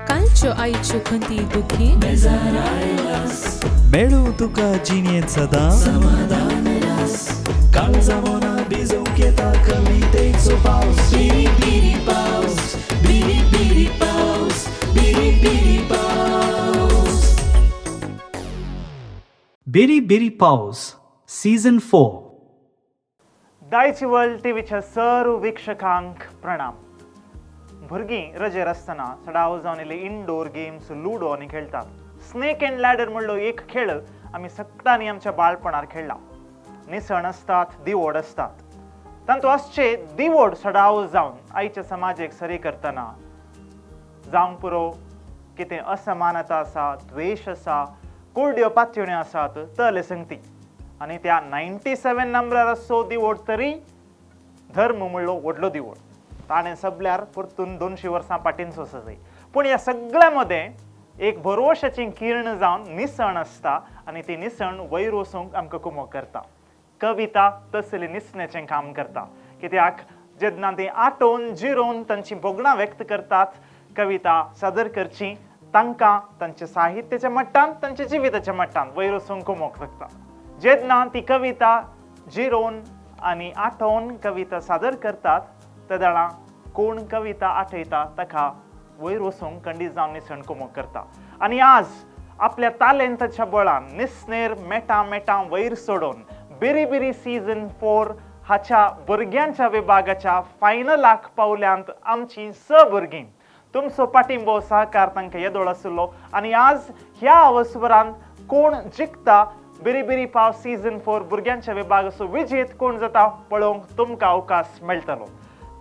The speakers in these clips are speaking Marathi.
कालच्यो आयच्यो खंती दुखी मेळू तुका जिणेत सदा समाधान रस काळजा मना भिजवून येता कवितेचो पावस बिरी बिरी पावस बिरी बिरी पावस बिरी बिरी पावस बिरी बिरी पावस सीझन 4 दायची वर्ल्ड टीव्हीच्या सर्व वीक्षकांक प्रणाम. भुरगीं रजेर आसतना सडाव जावन येयले इंडोर गेम्स लुडो आनी खेळटात. स्नेक अँड लॅडर म्हणलो एक खेळ आमी सगळ्यांनी आमच्या बाळपणार खेळ्ळा. निसण असतात, दिवड असतात. तांतू आसचे दिवड सडाव जावन आयच्या समाजाक सरी करतना जावंक पुरो कितें असमानता आसा, द्वेश आसा, कुर्ड्यो पातयण्यो आसात तले संगती. आनी त्या 97 नंबरार असो दिवड तरी धर्म म्हणलो व्हडलो दिवड. ताणें सबल्यार परतून 200 वर्सां पाटीन सोंसय. पूण ह्या सगळ्या मदें एक भरवशाची किर्ण जावन निसण आसता आनी ती निसण वयर वचूंक आमकां कुमक करता. कविता तसले निसण्याचें काम करता. कित्याक जेन्ना ती आटोवन जिरोवन तांची भोगणां व्यक्त करतात, कविता सादर करची, तांकां तांच्या साहित्याच्या मट्टान तांच्या जिविताच्या मट्टान वयर वचूंक कुमक लागता. जेन्ना ती कविता जिरोवन आनी आठोवन कविता सादर करतात तेदळा कोण कविता आठयता ताका वयर वचूंक खंडीत जावन निसण कुमक करता. आनी आज आपल्या तालेंताच्या बळान निसणेर मेटा वयर सोडून बिरी बिरी सीझन 4 हाच्या भुरग्यांच्या विभागाच्या फायनलाक पावल्यांत आमची भुरगीं. तुमचो पाठिंबो सहकार तांकां येदोळ आसलो. आनी आज ह्या अवसरान कोण जिखता बिरी बिरी पाव सीझन 4 भुरग्यांच्या विभागाचो विजेत कोण जाता पळोवंक तुमकां अवकाश मेळटलो.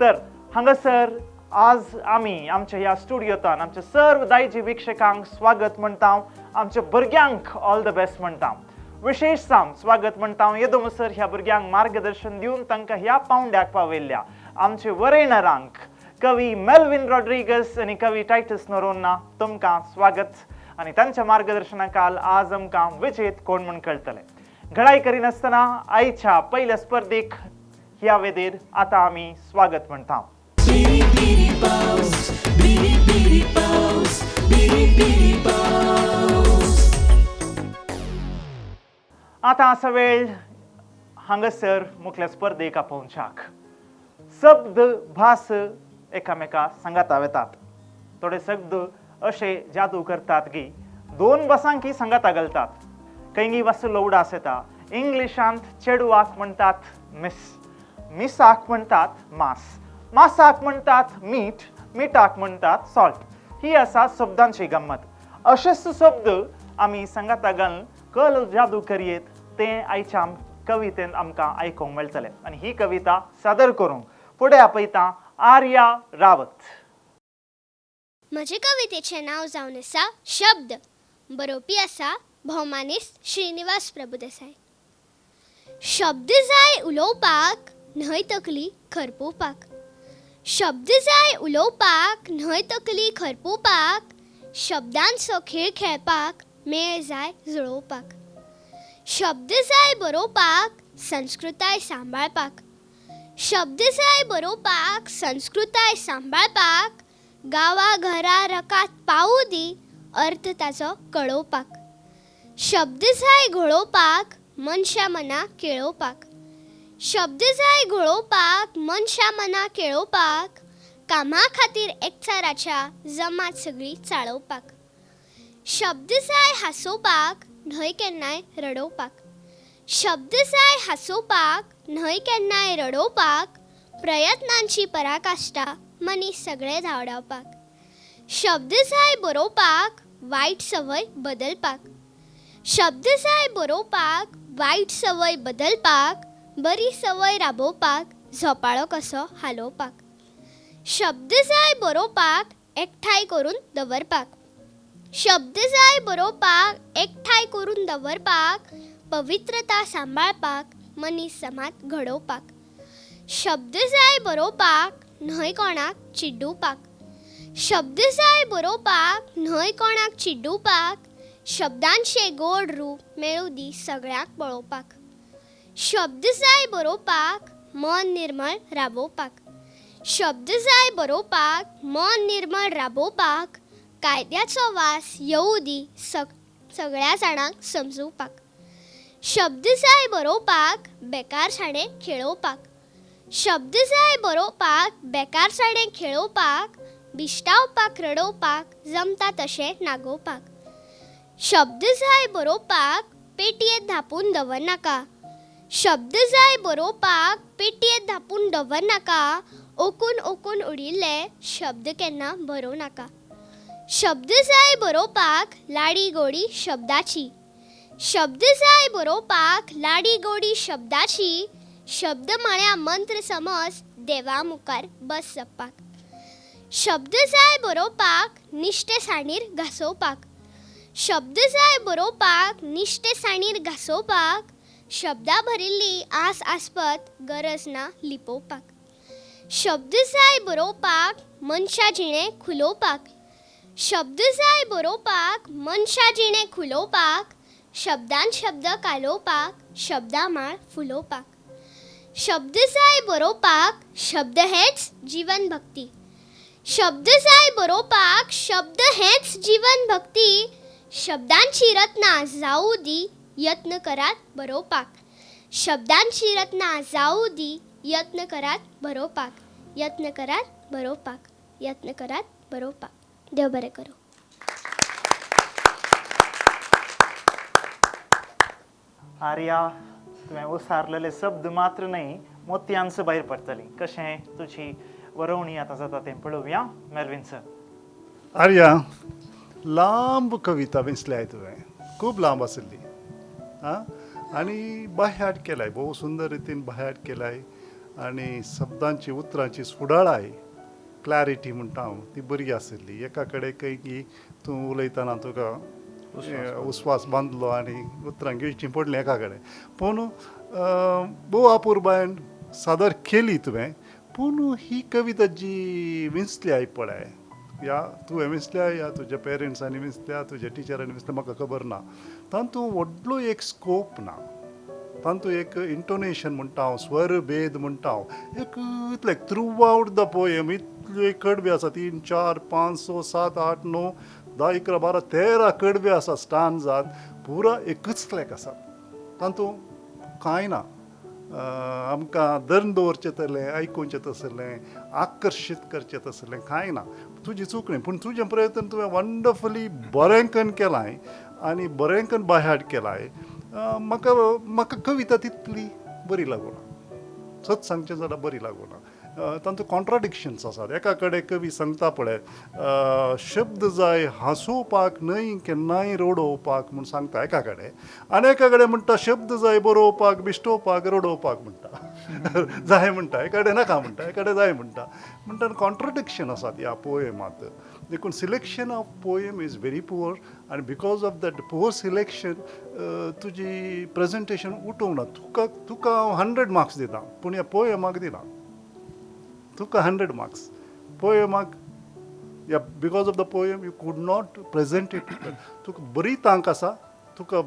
तर हांगासर आज आमी आमच्या ह्या स्टुडियोंतान आमच्या सर्व दायजी वीक्षकांक स्वागत म्हणटा. आमच्या भुरग्यांक ऑल द बेस्ट म्हणटा. विशेष साम स्वागत म्हणटा येदो म्हणसर ह्या भुरग्यांक मार्गदर्शन दिवन तांकां ह्या पावंड्याक पावयल्ल्या आमचे वरेणरांक कवी मेल्विन रॉड्रिगस आनी कवी टायटस नोरोन्ना तुमकां स्वागत. आनी तांच्या मार्गदर्शनाखाल आज आमकां विजेत कोण म्हूण कळटलें. घडाय करिनासतना आयच्या पयल्या स्पर्धेक ह्या वेदेर आतां आमी स्वागत म्हणटा. बिरी बिरी पावस बिरी बिरी पावस बिरी बिरी पावस. आतां आसा वेळ हांगासर मुखल्या स्पर्धेक आपोवच्याक. शब्द भास एकामेका सांगाता वेतात. थोडे शब्द अशे जादू करतात की 2 बसांकी सांगाता घालतात. कैंगी वासुलो उडास येता. इंग्लिशांत चेडवाक म्हणटात मिस, मिसाक म्हणटात मास, मासाक म्हणटात मीठ, मिठाक म्हणटात सॉल्ट. ही आसा शब्दांची गंमत. अशेच शब्द आमी सांगाता घालून कल जादू करयेत तें आयच्या कवितेन आमकां आयकूंक मेळटलें. आनी ही कविता सादर करूंक फुडें आपयता आर्या रावत. म्हजे कवितेचें नांव जावन आसा शब्द. बरोवपी आसा भौमानीस श्रीनिवास प्रभुदेसाय. शब्द जाय उलोवपाक, न्हय तकली खरपुवपाक. शब्द जाय उलोवपाक, न्हय तकली खरपुवपाक. शब्दांचो खेळ खेळपाक, मेळ जाय जुळोवपाक. शब्द जाय बरोवपाक, संस्कृताय सांबाळपाक. शब्द जाय बरोवपाक, संस्कृताय सांबाळपाक. गांवा घरा रकात पावू दी, अर्थ ताचो कळोवपाक. शब्द जाय घोळोवपाक, मनशा मना केळोवपाक. शब्द जाय घोळोवपाक, मनशा मना केळोवपाक. कामा खातीर एकचाराच्या जमात सगळी चाळोवपाक. शब्द जाय हांसोवपाक, न्हय केन्नाय रडोवपाक. शब्द जाय हांसोवपाक, न्हय केन्नाय रडोवपाक. प्रयत्नांची पराकाष्ठा मनीस सगळे धांवडावपाक. शब्द जाय बरोवपाक, वायट संवय बदलपाक. शब्द जाय बरोवपाक, वायट संवय बदलपाक. बरी संवय राबोवपाक, झोपाळो कसो हालोवपाक. शब्द जाय बरोवपाक, एकठांय करून दवरपाक. शब्द जाय बरोवपाक, एकठांय करून दवरपाक. पवित्रता सांबाळपाक, मनीस समाज घडोवपाक. शब्द जाय बरोवपाक, न्हय कोणाक चिड्डुवपाक. शब्द जाय बरोवपाक, न्हय कोणाक चिड्डुवपाक. शब्दांचे गोड रूप मेळू दी सगळ्याक पळोवपाक. शब्द जाय बरोवपाक, मन निर्मळ राबोवपाक. शब्द जाय बरोवपाक, मन निर्मळ राबोवपाक. कायद्याचो वास येवू दी सगळ्या जाणांक समजुवपाक. शब्द जाय बरोवपाक, बेकारसाणें खेळोवपाक. शब्द जाय बरोवपाक, बेकारसाणें खेळोवपाक, बिश्टावपाक रडोवपाक, जमता तशें नागोवपाक. शब्द जाय बरोवपाक, पेटयेंत धापून दवरनाका. शब्द जाय बरोवपाक, पेटयेंत धापून दवरनाका. ओकून ओकून उडिल्ले शब्द केन्ना बरोव नाका. शब्द जाय बरोवपाक, लाडी गोडी शब्दाची. शब्द जाय बरोवपाक, लाडी गोडी शब्दाची. शब्द म्हळ्या मंत्र समज देवा मुखार बस जपपाक. शब्द जाय बरोवपाक, निश्टेसाणीर घासोवपाक. शब्द जाय बरोवपाक, निश्टेसाणीर घासोवपाक. शब्दां भरिल्ली आस आस्पत गरज ना लिपोवपाक. शब्द जाय बरोवपाक, मनशा जिणें खुलोवपाक. शब्द जाय बरोवपाक, मनशा जिणें खुलोवपाक. शब्दान शब्द कालोवपाक, शब्दां माळ फुलोवपाक. शब्द जाय बरोवपाक, शब्द हेच जीवन भक्ती. शब्द जाय बरोवपाक, शब्द हेच जीवन भक्ती. शब्दांची रत्ना जावू दी, यत्न करात बरोवपाक. शब्दांची रत्ना जावू दी, यत्न करात बरोवपाक. यत्न करात बरोवपाक. यत्न करात बरोवपाक. देव बरें करूं. आर्या, तुवें उसारलेले शब्द मात्र न्ही, मोतयांसो भायर पडटली. कशें तुजी बरोवणी आतां जाता तें पळोवया. Melvin sir. आर्या, लांब कविता वेंचल्याय तुवें, खूब लांब आसली आनी बाह्याट केलाय, भोव सुंदर रितीन बाह्याट केलाय. आनी शब्दांची उतरांची सुडाळाय, क्लॅरिटी म्हणटा हांव, ती बरी आसली. एका कडेन की तूं उलयतना तुका उस्वास बांदलो आनी उतरां घेवचीं पडलीं एका कडेन. पूण भोव अपुर्बायेन सादर केली तुवें. पूण ही कविता जी वेंचल्या पळय, या तुवें वेंचल्या या तुज्या पेरंट्सांनी वेंचल्या, तुज्या टिचरांनी वेंचल्या, म्हाका खबर ना. तातूंत व्हडलो एक स्कोप ना. तातूंत एक इंटोनेशन म्हणटा हांव, स्वर भेद म्हणटा हांव, एक इतले थ्रू आउट द पोयम इतले कडबे आसा. 3, 4, 5, 6, 7, 8, 9, 10, 11, 12, 13 कडबे आसा स्टांजात. पुरा एकच ट्रॅक आसा. तातूंत कांय ना. आमकां धरून दवरचें तसलें, आयकुचें तसलें, आकर्शीत करचें तसलें कांय ना. तुजी चूक न्ही, पूण तुजें प्रयत्न तुवें वंडरफुली बरेंकन केलाय आनी बरेंकन बाह्याट केलाय. म्हाका कविता तितली बरी लागूना, सच सांगचें जाल्यार बरी लागूना. तातूंत कॉन्ट्राडिक्शन्स आसात. एका कडेन कवी सांगता पळय, शब्द जाय हांसोवपाक न्हय केन्नाय रडोवपाक म्हूण सांगता एका कडेन, आनी एका कडेन म्हणटा शब्द जाय बरोवपाक बिश्टोवपाक रडोवपाक म्हणटा. जाय म्हणटा एका कडेन नाका म्हणटा, एका कडेन जाय म्हणटा. म्हणटा कॉन्ट्राडिक्शन आसात ह्या पोयमांत. देखून selection of poem is very poor, आनी because of that poor selection तुजी प्रेजेंटेशन उठोवंक ना. तुका हांव 100 मार्क्स दिता, पूण ह्या पोयमाक दिना. तुका 100 मार्क्स पोयमाक. या because of the poem you could not present it. तुका बरी तांक आसा, तुका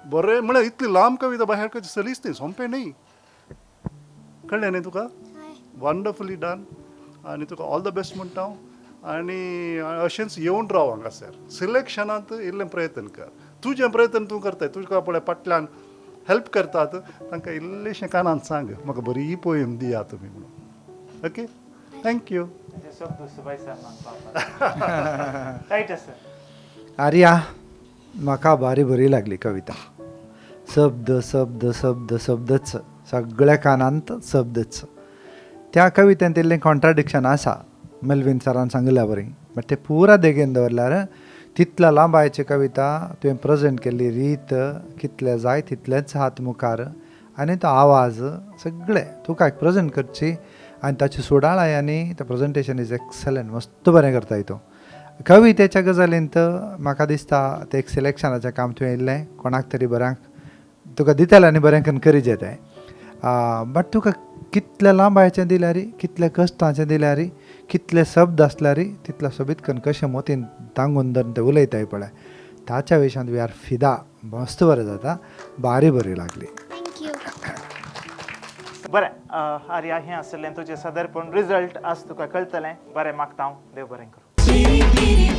बरें म्हळ्यार इतली लांब कविता बाहेर करची चलीच न्ही, सोंपें न्ही. कळ्ळें न्ही तुका? Wonderfully done. आनी तुका ऑल द बेस्ट म्हणटा हांव. आनी अशेंच येवन राव हांगासर. सिलेक्शनांत इल्लें प्रयत्न कर. तुजें प्रयत्न तूं करताय, तुका पळय फाटल्यान हेल्प करतात, तांकां इल्लेशें कानांत सांग, म्हाका बरी पोयम दिया तुमी म्हणून. Okay, thank you. शब्द सुबाय सर. Right sir. आर्या, म्हाका बरी लागली कविता. शब्द शब्द शब्द शब्दच, सगळ्या कानांत शब्दच. त्या कवितेंत इल्लें कॉन्ट्राडिक्शन आसा, मेल्विन सरान सांगल्या बरी. बट तें पुरा देगेन दवरल्यार तितल्या लांबायची कविता तुवें प्रेजेंट केल्ली रीत, कितलें जाय तितलेंच हात मुखार, आनी तो आवाज सगळें तुका प्रेजेंट करची. आनी ताची सुडाळाय आनी तें प्रेजेंटेशन इज एक्सलंट. मस्त बरें करताय तो. कवितेच्या गजालींत म्हाका दिसता तें एक सिलेक्शनाचें काम तुवें इल्लें कोणाक तरी बऱ्यांक तुका दितलें आनी बरें करी जेताय. बट तुका कितलें लांबायचें दिल्यार, कितलें कश्टाचें दिल्यार, कितले शब्द आसल्यार तितलें सोबीत करून कशें मोतीन तांगून धरून तें उलयताय पळय, ताच्या विशयांत वी आर फिदा. मस्त बरें जाता, बरी लागली. थँक्यू. बरें आर्या, हें आसलें तुजें सदरपण. रिजल्ट आज तुका कळटलें. बरें मागता हांव. देव बरें करूं.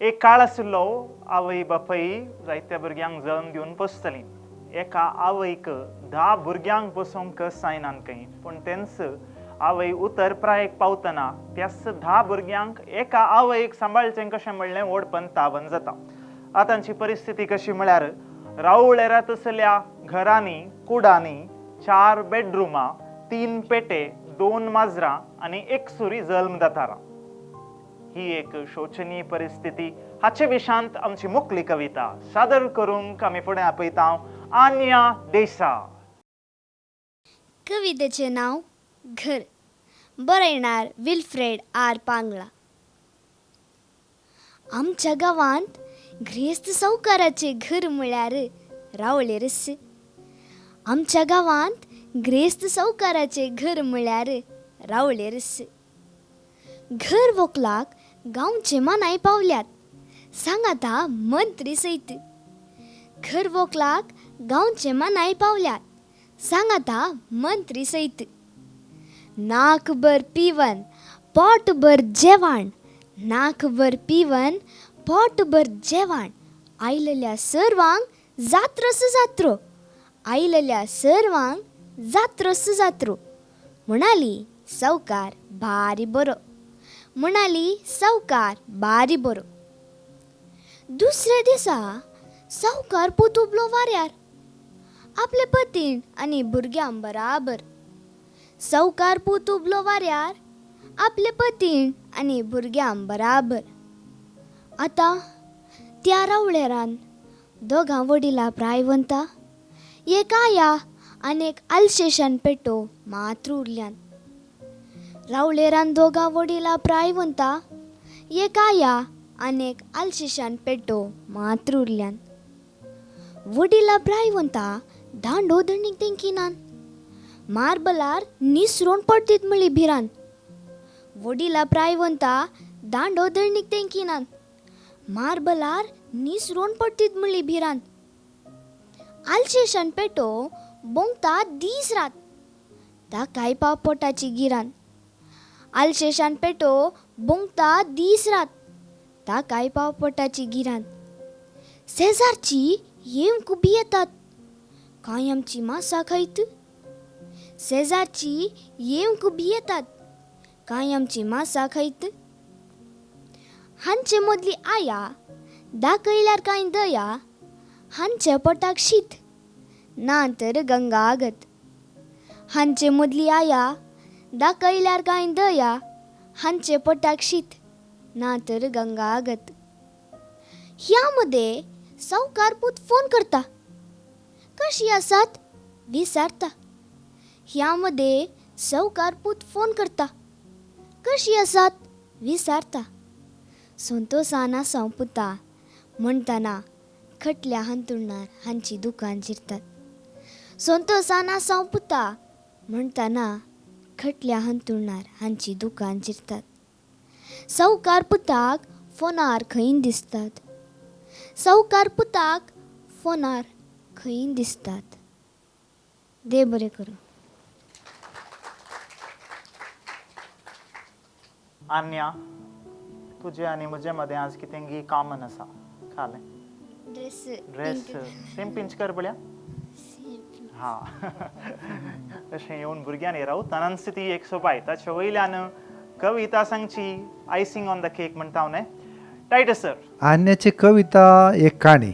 एक काळ आशिल्लो आवय बापाय जायत्या भुरग्यांक जल्म दिवन पोसतलीं. एका आवयक 10 भुरग्यांक पोसोंक जायनानकय, पूण तेंच आवय उतर प्रायेक पावतना त्याच 10 भुरग्यांक एका आवयक सांबाळचें कशें म्हणलें ओडपण तावन जाता. आतांची परिस्थिती कशी म्हळ्यार रावळेरात असल्या घरांनी कुडांनी 4 बेडरुमां, 3 पेटे, 2 माजरां आनी 1 सुरी जल्म दातारां. ही एक शोचनीय परिस्थिती. हाचे विशांत आमची मुखली कविता सादर करूंक आमी फुडें आपयता आन्या देसाय. कवितेचे नाव घर. बरयणार विल्फ्रेड आर पांगळा. आमच्या गावांत ग्रेस्त सावकाराचे घर म्हळ्यार रावळेरस. आमच्या गावांत ग्रेस्त सावकाराचे घर म्हळ्यार रावळेरस. घर वोकलाक गांवचे मानाय पावल्यात, सांगाता मंत्री सैत. घर वोकलाक गांवचे मानाय पावल्यात, सांगाता मंत्री सैत. नाकभर पिवन पोटभर जेवण, नाकभर पिवन पोटभर जेवण. आयलेल्या सर्वांक जात्रोस जात्रो, आयलेल्या सर्वांक जात्रोस जात्रो. म्हणाली सावकार भारी बरो, म्हणाली सावकार भारी बरो. दुसऱ्या दिसा सावकार पोतुबलो वाऱ्यार आपले पतीन आनी भुरग्यां बराबर. सावकार पोतुबलो वाऱ्यार आपले पतीन आनी भुरग्यां बराबर. आतां त्या रावळेरान 2 वडिलां प्रायवंता, एक आया आनी एक आलशेशान पेटो मात्र उरल्यान. रावळेरान 2 वडिलां प्रायवंता, एक आया आनी एक आलशेशान पेटो मात्र उरल्यान. वडिलां प्रायवंता दांडो दणीक तेंकिनान, मार्बलार निसरून पडटीत म्हळी भिरान. वडिलां प्रायवंता दांडो दणीक तेंकिनान, मार्बलार निसरून पडटीत म्हळी भिरान. आलशेशान पेटो बोंगता दीस रात, ताकाय पाव पोटाची गिरान. आलशेशान पेटो बोंगता दीस रात, ताकाय पाव पोटाची गिरान. शेजारची येवंक उबी येतात, कांय आमची मासा खायत. शेजारची येवंक उबी येतात, कांय आमची मासा खायत. हांचे मदली आया दाखयल्यार कांय दया, हांचे पोटाक शीत ना तर गंगा आगत. हांचे मदली आया दाखयल्यार कांय दया, हांचे पोटाक शीत ना तर गंगा आगत. ह्या मध्ये सावकार पूत फोन करता, कशी आसात विचारता. ह्या मध्ये सावकार पूत फोन करता, कशी आसात विचारता. संतोषान आसां पुता म्हणटना खटल्या हांतुरणार हांची दुकान जिरतात. संतोषान आसां पुता म्हणटना खटल्या हांतुरणार हांची दुकान जिरतात. सावकार पुताक फोनार खंय दिसतात, सावकार पुताक फोनार खंय दिसतात. देव बरें करूं. आन्या, तुजे आनी म्हजे मदें आज कितें कॉमन आसा? खालें ड्रेस सेम पिंच कर बळ्या. हा तशें येवन भुरग्यांनी रावताना स्थिती एक सोपाय. ताचे वयल्यान कविता सांगची आयसिंग ऑन द केक म्हणटा हांव न्हय. Title sir. आन्याची कविता एक काणी.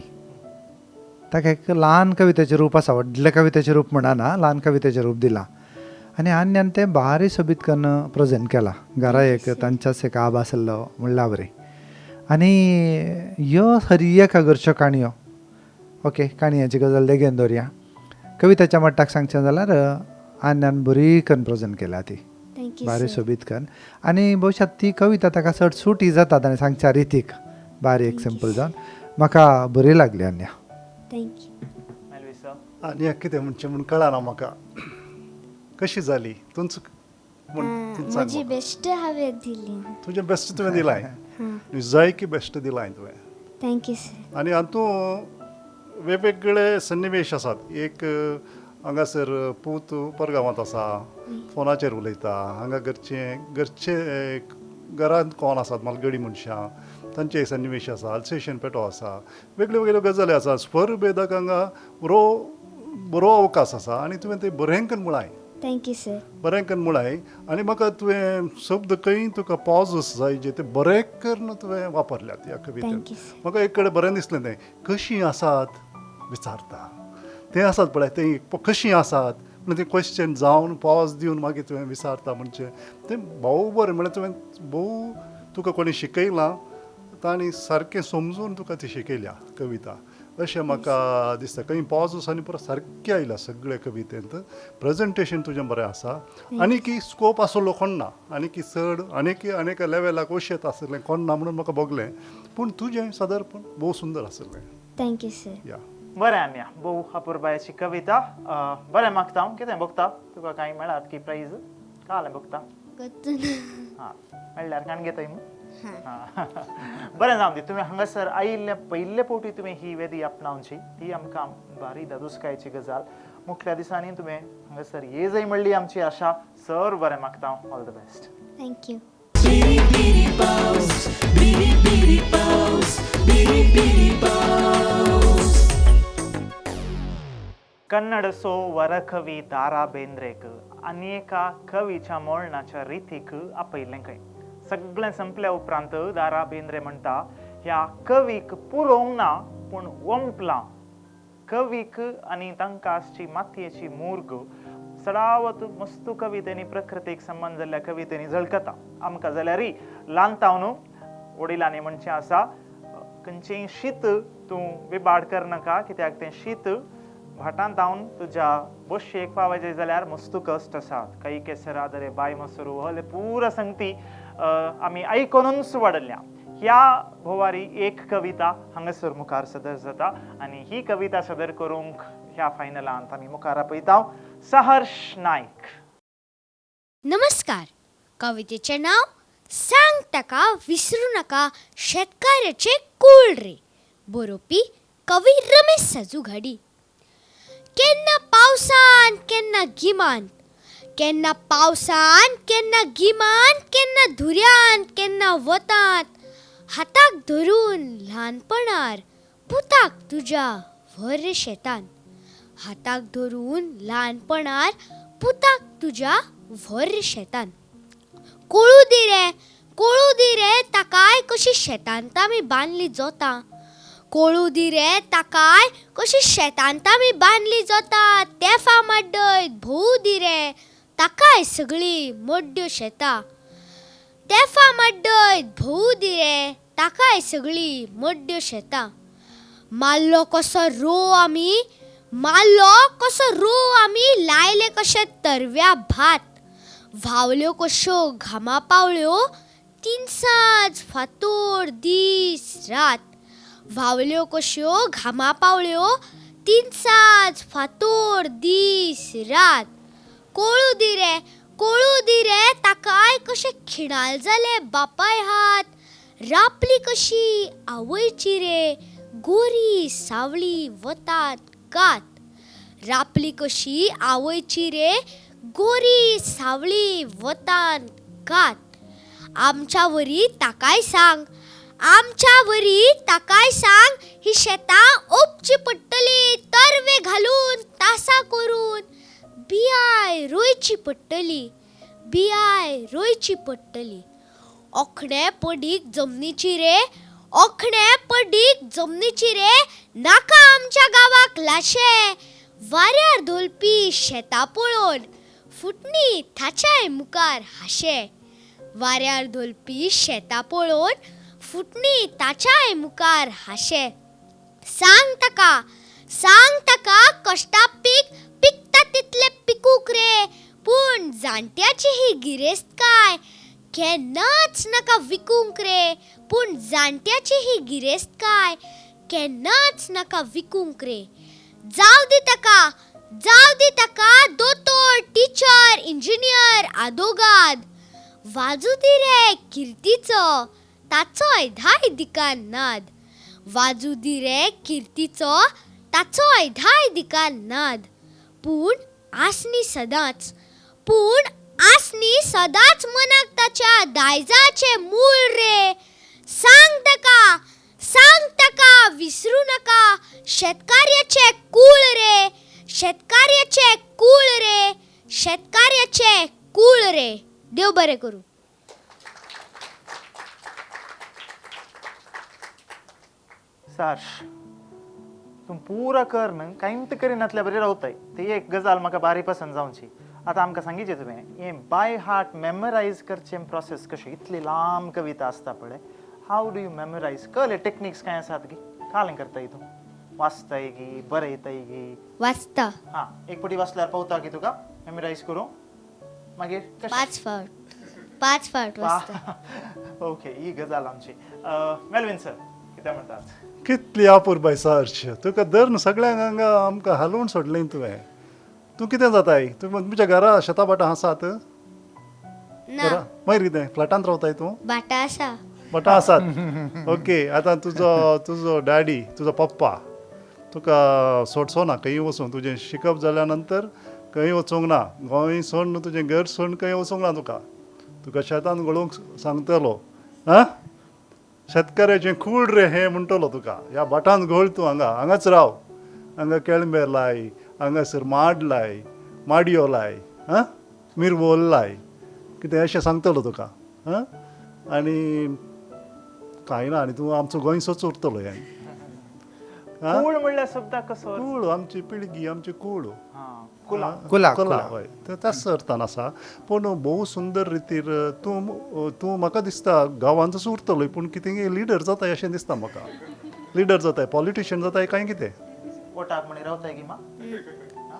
ताका एक ल्हान कवितेचें रूप आसा, व्हडले कवितेचें रूप म्हणना, ल्हान कवितेचें रूप दिलां. आनी आन्यान तें भारी सोबीत करून प्रेजेंट केलां. घरा एक तांच्याच एक आब आसलो म्हणल्या बरें. आनी ह्यो खरी कागरच्यो काणयो. ओके, काणयाची गजाल देगेन दवरया. कवितेच्या मट्टाक सांगचें जाल्यार आन्यान बरी करून प्रेजेंट केल्या ती, भारी सोबीत करून. आनी भविश्यात ती कविता ताका चड सुटी जाता ताणें सांगच्या रितीक भारी एक सिंपल जावन म्हाका बरी लागली आन्या. मेलवी सर. आनी कितें म्हणचें म्हूण कळना म्हाका. कशी जाली तुमच म्हजी बेस्ट हांवें दिली. तुजें बेस्ट तुवें दिलाय. जाय की बेस्ट दिलाय तुवें. Thank you sir. आनी हातूं वेगवेगळे सन्निवेश आसात. एक हांगासर पूत परगांवांत आसा, फोनाचेर उलयता. हांगा घरचे घरांत कोण आसात, मालगडी मनशां. तांचे सन्निवेश आसा अल्सेशन पेटो आसा वेगळ्यो वेगळ्यो गजाली आसा स्वर भेदक हांगा बरो अवकाश आसा आनी तुवें ते बरेंकन म्हळाय थँक्यू सर बरेंकन म्हळाय आनी म्हाका तुवें शब्द खंय तुका पॉज जाय जे ते बरें करून तुवें वापरल्यात ह्या कवितेन Thank you, sir. म्हाका एक कडेन बरें दिसलें तें कशीं आसात विचारता तें आसात पळय तें कशीं आसात म्हणून तें क्वेश्चन जावन पॉज दिवन मागीर तुवें विचारता म्हणजे तें भोव बरें म्हणल्यार तुवें भोव तुका कोणी शिकयलां तांणी सारकें समजून तुका ती शिकयल्या कविता अशें म्हाका दिसता खंय पॉज आनी परत सारकें आयला सगळे कवितेंत प्रेजेंटेशन तुजें बरें आसा आनीक स्कोप आसलो कोण ना आनीक चड आनीक लेवलाक वशेत आसलें कोण ना म्हणून म्हाका बगलें पूण तुजें सादरपण भोव सुंदर आसलें थँक्यू सर या बरें आन्या भोव अपुर्बायेची कविता बरें मागता हांव कितें बघता तुका कांय मेळात की प्राइज कालें बघता हां म्हणल्यार काण घेताय बरें जावं दी तुमी हांगासर आयिल्ले पयले फावटी तुमी ही वेदी आपणावची ही आमकां बारी दादुसकायची गजाल मुखल्या दिसांनी तुमी हांगासर ये जय म्हणली आमची आशा सर बरें मागता ऑल द बेस्ट थँक्यू ಕನ್ನಡಸೋ ವರಕವಿ ದಾರಾ ಬೇಂದ್ರೆಕ್ अनेक कवीच्या मोळणाच्या रितीक आपयल्लें खंय सगळें संपल्या उपरांत दारा बेंद्रे म्हणटा ह्या कवीक पुरोवंक ना पूण वंपलां कवीक आनी तांकां आसची मातयेची मूर्ग सडावत मस्तू कवितेनी प्रकृतीक संबंध जाल्ल्या कवितेनी झळकता आमकां जाल्यारय ल्हानतावन वडिलांनी म्हणचें आसा खंयचेंय शीत तूं विबाड करनाका कित्याक तें शीत भाटांत जावन तुज्या बश्येक पावयचें जाल्यार मस्तू कश्ट आसात काही केसरा दरे बाय मसरू हले पुरा संगती आमी आयकूनच वाडल्या ह्या भोवारी एक कविता हांगासर मुखार सदर जाता आनी ही कविता सदर करूंक ह्या फायनलांत आमी मुखार आपयता सहर्ष नायक. नमस्कार. कवितेचे नाव सांग ताका विसरू नका शेतकाराचे कूळ रे. बरोवपी कवी रमेश साजूघाडी. केन्ना पावसान केन्ना गिमान, केन्ना पावसान केन्ना गिमान, केन्ना धुर्यान केन्ना वतांत, हाताक धरून ल्हानपणार पुताक तुज्या व्हर रे शेतान. हाताक धरून ल्हानपणार पुताक तुज्या व्हर रे शेतान. कोळू दी रे ताकाय कशी शेतांत आमी बांदली जोता. कोळू दी रे ताकाय कशी शेतांत आमी बांदली जोता. तेफा माड्डयत भोव दी रे ताकाय सगळी मोड्ड्यो शेतां. तेफा माड्डयत भोव दी रे ताकाय सगळी मोड्ड्यो शेतां. माल्लो कसो रोव आमी लायले कशे तरव्या भात. व्हावल्यो कश्यो घामा पावळ्यो तीन सांज फातोर दीस रात. व्हावल्यो कश्यो घामा पावळ्यो तीन सांज फातोर दीस रात. कोळू दी रे ताकाय कशे खिणाल जाले बापाय हात. रापली कशी आवयची रे गोरी सावळी वतात कात. रापली कशी आवयची रे गोरी सावळी वतात कात. आमच्या वरी ताकाय सांग ही शेतां ओपची पडटली तरवे घालून तासा करून. बियाय रोयची पडटली. ओखणे पडीक जमनीची रे नाका आमच्या गावाक लाशे. वाऱ्यार धोलपी शेतां पळोवन फुटणी थाच्याय मुखार हाशे. वाऱ्यार धोलपी शेतां पळोवन फुटणी ताच्याय मुखार हाशे. सांग ताका कष्टा पिकता तितले पिकूक रे. पूण जाणट्याची ही गिरेस्तकाय केन्नाच नाका विकूंक रे. पूण जाणट्याची ही गिरेस्तकाय केन्नाच नाका विकूंक रे. जाव दी ताका दोतोर टिचर इंजिनियर आदोगाद. वाजू दी रे किर्तीचो ताचोय धाय दिकान नाद. वाजू दी रे किर्तीचो ताचोय धाय दिकान नाद. पूण आसनी सदांच मनाक ताच्या दायजाचे मूळ रे. सांगता विसरू नका, शेतकऱ्याचे कुळ रे, शेतकऱ्याचे कुळ रे, शेतकऱ्याचे कुळ रे. देव बरे करू. सार्श तुम पुरा कर न्हय कांय करिनातल्या बरें रावताय ते एक गजाल म्हाका बारी पसंद जावची. आतां आमकां सांगिचे तुवें हें बाय हार्ट मेमोरायज करचें प्रोसेस कशें इतली लांब कविता आसता पळय. हाव डू यू मेमोरायज कळले टेक्निक्स कांय आसात गी कालें करताय तूं वाचताय गी बरयताय गी वाचता हां एक पटी वाचल्यार पावता की तुका मेमोरायज करूं मागीर पाच फावट वाचता. ओके ही गजाल आमची. मेलविन सर कितें म्हणटात? कितली आपुरबाय सारश तुका धरून सगळ्यांक हांगा आमकां हालोवन सोडलें तुवें. तूं कितें जाताय तुमच्या घरा शेता बाटा आसात ना मागीर कितें फ्लॅटांत रावताय तूं बाटा आसा. बटा आसात ओके. आतां तुजो डॅडी तुजो पप्पा तुका सोडचो ना खंय वचून तुजें शिकप जाल्या नंतर खंय वचूंक ना. गोंय सोड न्हू तुजें घर सोड खंय वचूंक ना तुका शेतान घडोवंक सांगतलो. आं शेतकऱ्याचें कूळ रे हें म्हणटलो तुका. ह्या भाटांत घोळ तूं हांगाच राव. हांगा केळंबे लाय, हांगासर माड लाय, माडयो लाय, आं मिरवोल लाय कितें अशें सांगतलो तुका. आं आनी कांय ना आनी तूं आमचो गोंयचोच उरतलो हें. कूळ म्हणल्यार शब्द कसो? कूळ आमची पिळगी आमची कूळ कुला कुला हय त्याच अर्थान आसा. पूण भोव सुंदर रितीर तूं म्हाका दिसता गांवांतच उरतलो पूण कितें लिडर जाताय अशें दिसता म्हाका. लिडर जाताय पॉलिटिशियन जाताय काय कितें वोटाक म्हणी रावताय की मा?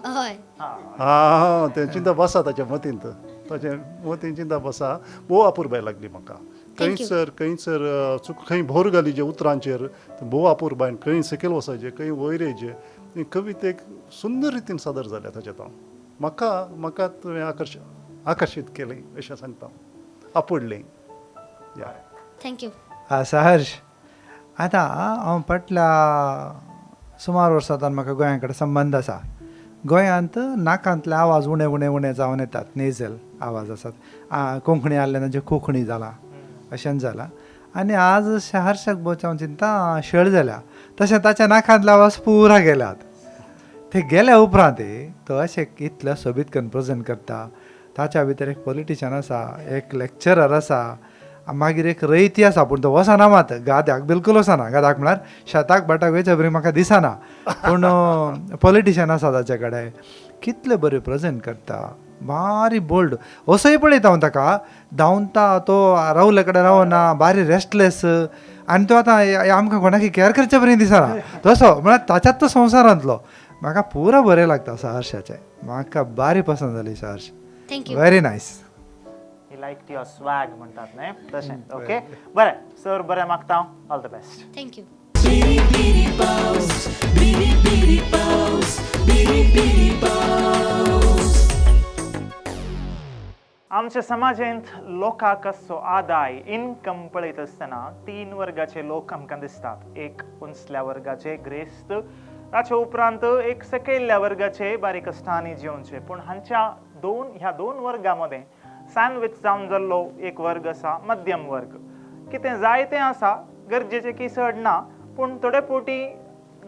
हय हा तें चिंता बसा ताच्या मतींत ताचे मतीन चिंता बसा. भोव आपुरबाय लागली म्हाका. खंयसर खंय भोर घाली जे उतरांचेर भोव आपुरबायन खंय सकयल वसायचे खंय वयर येयचे कवितेक सुंदर रितीन सादर जाल्या ताचें हांव म्हाका तुवें आकर्शीत केलें अशें सांगता. आपडलें. या थँक्यू. सहर्ष आतां हांव फाटल्या सुमार वर्सांतल्यान म्हाका गोंया कडेन संबंद आसा. गोंयांत नाकांतले आवाज उणे उणे उणे जावन येतात. नेझल आवाज आसात. कोंकणी आसले तांचे कोंकणी जाला अशें जाला. आनी आज सहर्शाक भोंवचे हांव चिंता शेळ जाल्या तशें ताच्या नाकांतले आवाज पुरा गेल्यात. ते गेल्या उपरांत तो अशें इतल्या सोबीत कन्प्रेझेंट करता. ताच्या भितर एक पॉलिटिशियन आसा, एक लेक्चरर आसा, मागीर एक रयती आसा पूण तो वचना मात गाद्याक बिलकुल वचना. गाद्याक म्हळ्यार शेताक भाटाक वयचे बरी म्हाका दिसना पूण पॉलिटिशियन आसा ताचे कडेन कितले बरें प्रेझेंट करता. बारी बोल्ड असोय पळयता हांव ताका धांवता. तो रावले कडेन रावना बारी रेस्टलेस आनी तो आतां आमकां कोणाकी कॅर करचे बरें दिसना तसो म्हळ्यार ताच्याच तो संवसारांतलो. म्हाका पुरो बरें लागता सहर्शाचें. म्हाका बारी पसंद जाली सहर्श. थँक्यू. Very nice. ही लायक युअर स्वॅग म्हणटात न्हय तशें. ओके बरें सर बरें मागता. All the best. थँक्यू. आमच्या समाजांत लोकांक कसो आदाय इन्कम पळयत आसतना 3 वर्गाचे लोक आमकां दिसतात. एक उंचल्या वर्गाचे ग्रेस्त ताचे उपरांत एक सकयल्ल्या वर्गाचे बारीक कश्टांनी जिवचे. पूण ह्या दोन वर्गां मदें सँडवीच जावन जाल्लो एक वर्ग आसा मध्यम वर्ग. कितें जाय तें आसा गरजेचें की चड ना पूण थोडे फावटी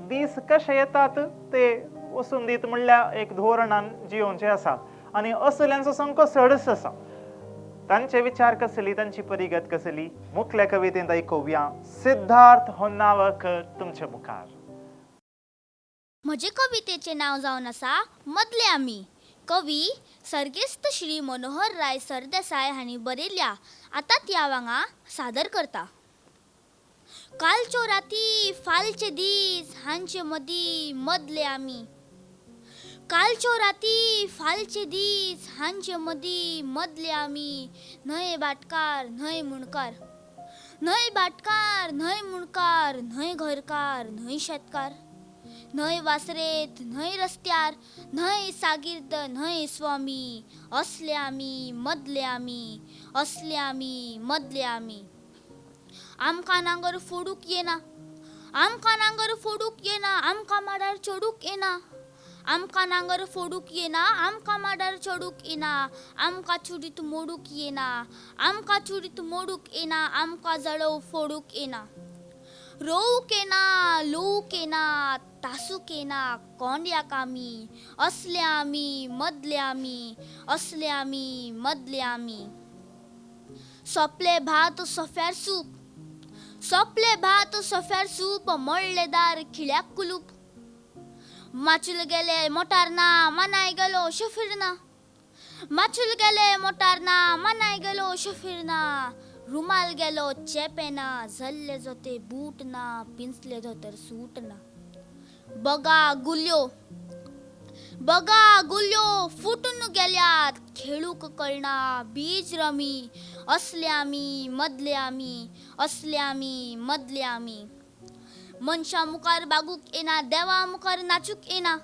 दीस कशे येतात ते वचून दीत म्हणल्यार एक धोरणान जिवोवचें आसा. आनी असल्यांचो संख्या चडच आसा. तांचे विचार कसली तांची परिगत कसली मुखल्या कवितेंत आयकुया. सिद्धार्थ होन्नावळकर तुमचे मुखार. म्हजे कवितेचें नांव जावन आसा मदले आमी. कवी सर्गेस्त श्री मनोहर राय सरदेसाय हांणी बरयल्या. आतां ती हांव हांगा सादर करता. कालच्यो राती फालचे दीस हांचे मदीं मदले आमी. कालच्यो राती फालचे दीस हांचे मदीं मदले आमी. न्हय भाटकार न्हय मुणकार, न्हय भाटकार न्हय मुणकार, न्हय घरकार न्हय शेतकार, न्हय वासरेत न्हय रस्त्यार, न्हय सागिर्द न्हय स्वामी. असले आमी मदले आमी, असले आमी मदले आमी. आमकां नांगर फोडूंक येना, आमकां नांगर फोडूंक येना, आमकां माडार चडूंक येना, आमका नांगर फोडूक येना, आमका माडार चढूक येना, आमका चुडीत मोडूक येना, आमका चुडीत मोडूक येना, आमका जळव फोडूक येना. रोऊक येना, लोऊक येना, तासूक येना, कोंड्याक आमी, असले आमी, मदले आमी, असले आमी, मदले आमी. सोपले भात सोफ्यार सूप, सोपले भात सोफ्यार सूप, मळले दार खिळ्याक कुलूप. माचूल गेले मोटारना, मनाय गेलो शफिरना, माचूल गेले मोटारना, मनाय गेलो शफिरना. रुमाल गेलो चेपेना, झल्ले जोते बूटना, पिंचले धोतर सूटना. बगा गुल्यो, बगा गुल्यो फुटून गेल्यात, खेळूक कळना, बीज रमी, असले आमी, मदले आमी, असले आमी, मदले आमी. मनशा मुखार बागूक येना, देवा मुखार नाचूक येना,